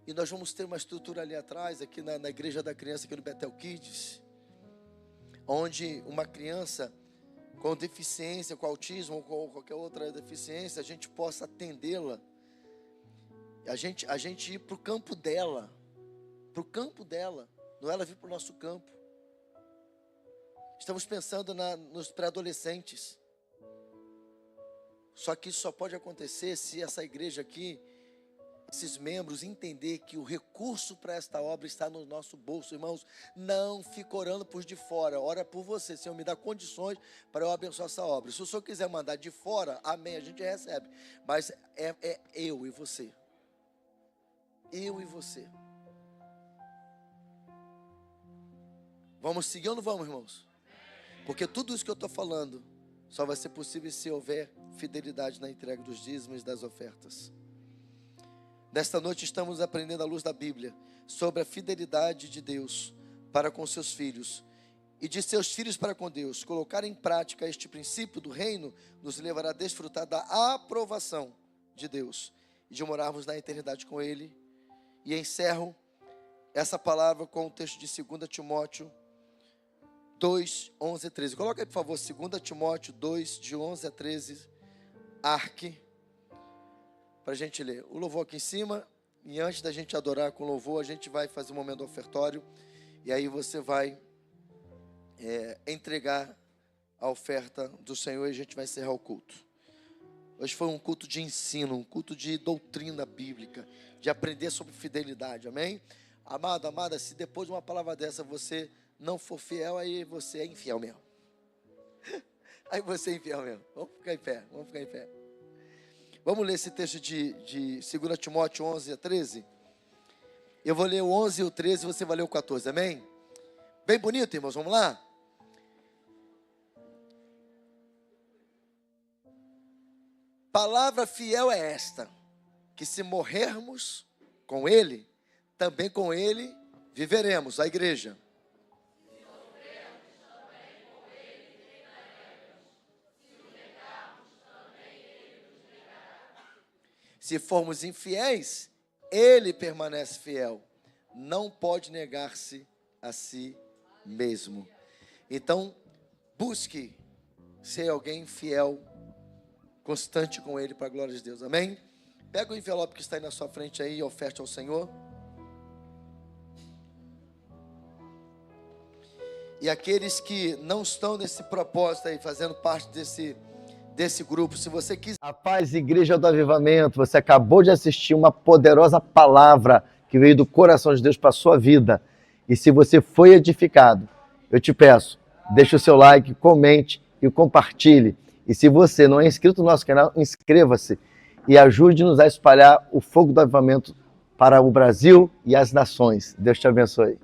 E nós vamos ter uma estrutura ali atrás, aqui na igreja da criança, aqui no Bethel Kids, onde uma criança com deficiência, com autismo ou com qualquer outra deficiência, a gente possa atendê-la. A gente ir para o campo dela, não ela vir para o nosso campo. Estamos pensando nos pré-adolescentes. Só que isso só pode acontecer se essa igreja aqui, esses membros, entender que o recurso para esta obra está no nosso bolso. Irmãos, não fica orando por de fora, ora por você. Senhor, me dá condições para eu abençoar essa obra. Se o Senhor quiser mandar de fora, amém, a gente recebe. Mas é eu e você. Eu e você. Vamos seguir ou não vamos, irmãos? Porque tudo isso que eu estou falando só vai ser possível se houver fidelidade na entrega dos dízimos e das ofertas. Nesta noite estamos aprendendo à luz da Bíblia sobre a fidelidade de Deus para com seus filhos e de seus filhos para com Deus. Colocar em prática este princípio do reino nos levará a desfrutar da aprovação de Deus e de morarmos na eternidade com Ele. E encerro essa palavra com o texto de 2 Timóteo 2, 11 a 13. Coloca aí, por favor, 2 Timóteo 2, de 11 a 13, arque, para a gente ler. O louvor aqui em cima, e antes da gente adorar com louvor, a gente vai fazer um momento ofertório, e aí você vai entregar a oferta do Senhor e a gente vai encerrar o culto. Hoje foi um culto de ensino, um culto de doutrina bíblica, de aprender sobre fidelidade, amém? Amado, amada, se depois de uma palavra dessa você não for fiel, aí você é infiel mesmo. Aí você é infiel mesmo. Vamos ficar em pé, vamos ficar em pé. Vamos ler esse texto de 2 Timóteo 11 a 13. Eu vou ler o 11 e o 13, você vai ler o 14, amém? Bem bonito, irmãos, vamos lá? Palavra fiel é esta, que se morrermos com Ele, também com Ele viveremos, a igreja. Se sofrermos, também com Ele reinaremos. Se o negarmos, também Ele nos negará. Se formos infiéis, Ele permanece fiel. Não pode negar-se a si mesmo. Então, busque ser alguém fiel, constante com Ele, para a glória de Deus, amém? Pega o envelope que está aí na sua frente aí e oferte ao Senhor. E aqueles que não estão nesse propósito aí, fazendo parte desse grupo, se você quiser... A paz, Igreja do Avivamento, você acabou de assistir uma poderosa palavra que veio do coração de Deus para a sua vida. E se você foi edificado, eu te peço, deixe o seu like, comente e compartilhe. E se você não é inscrito no nosso canal, inscreva-se e ajude-nos a espalhar o fogo do avivamento para o Brasil e as nações. Deus te abençoe.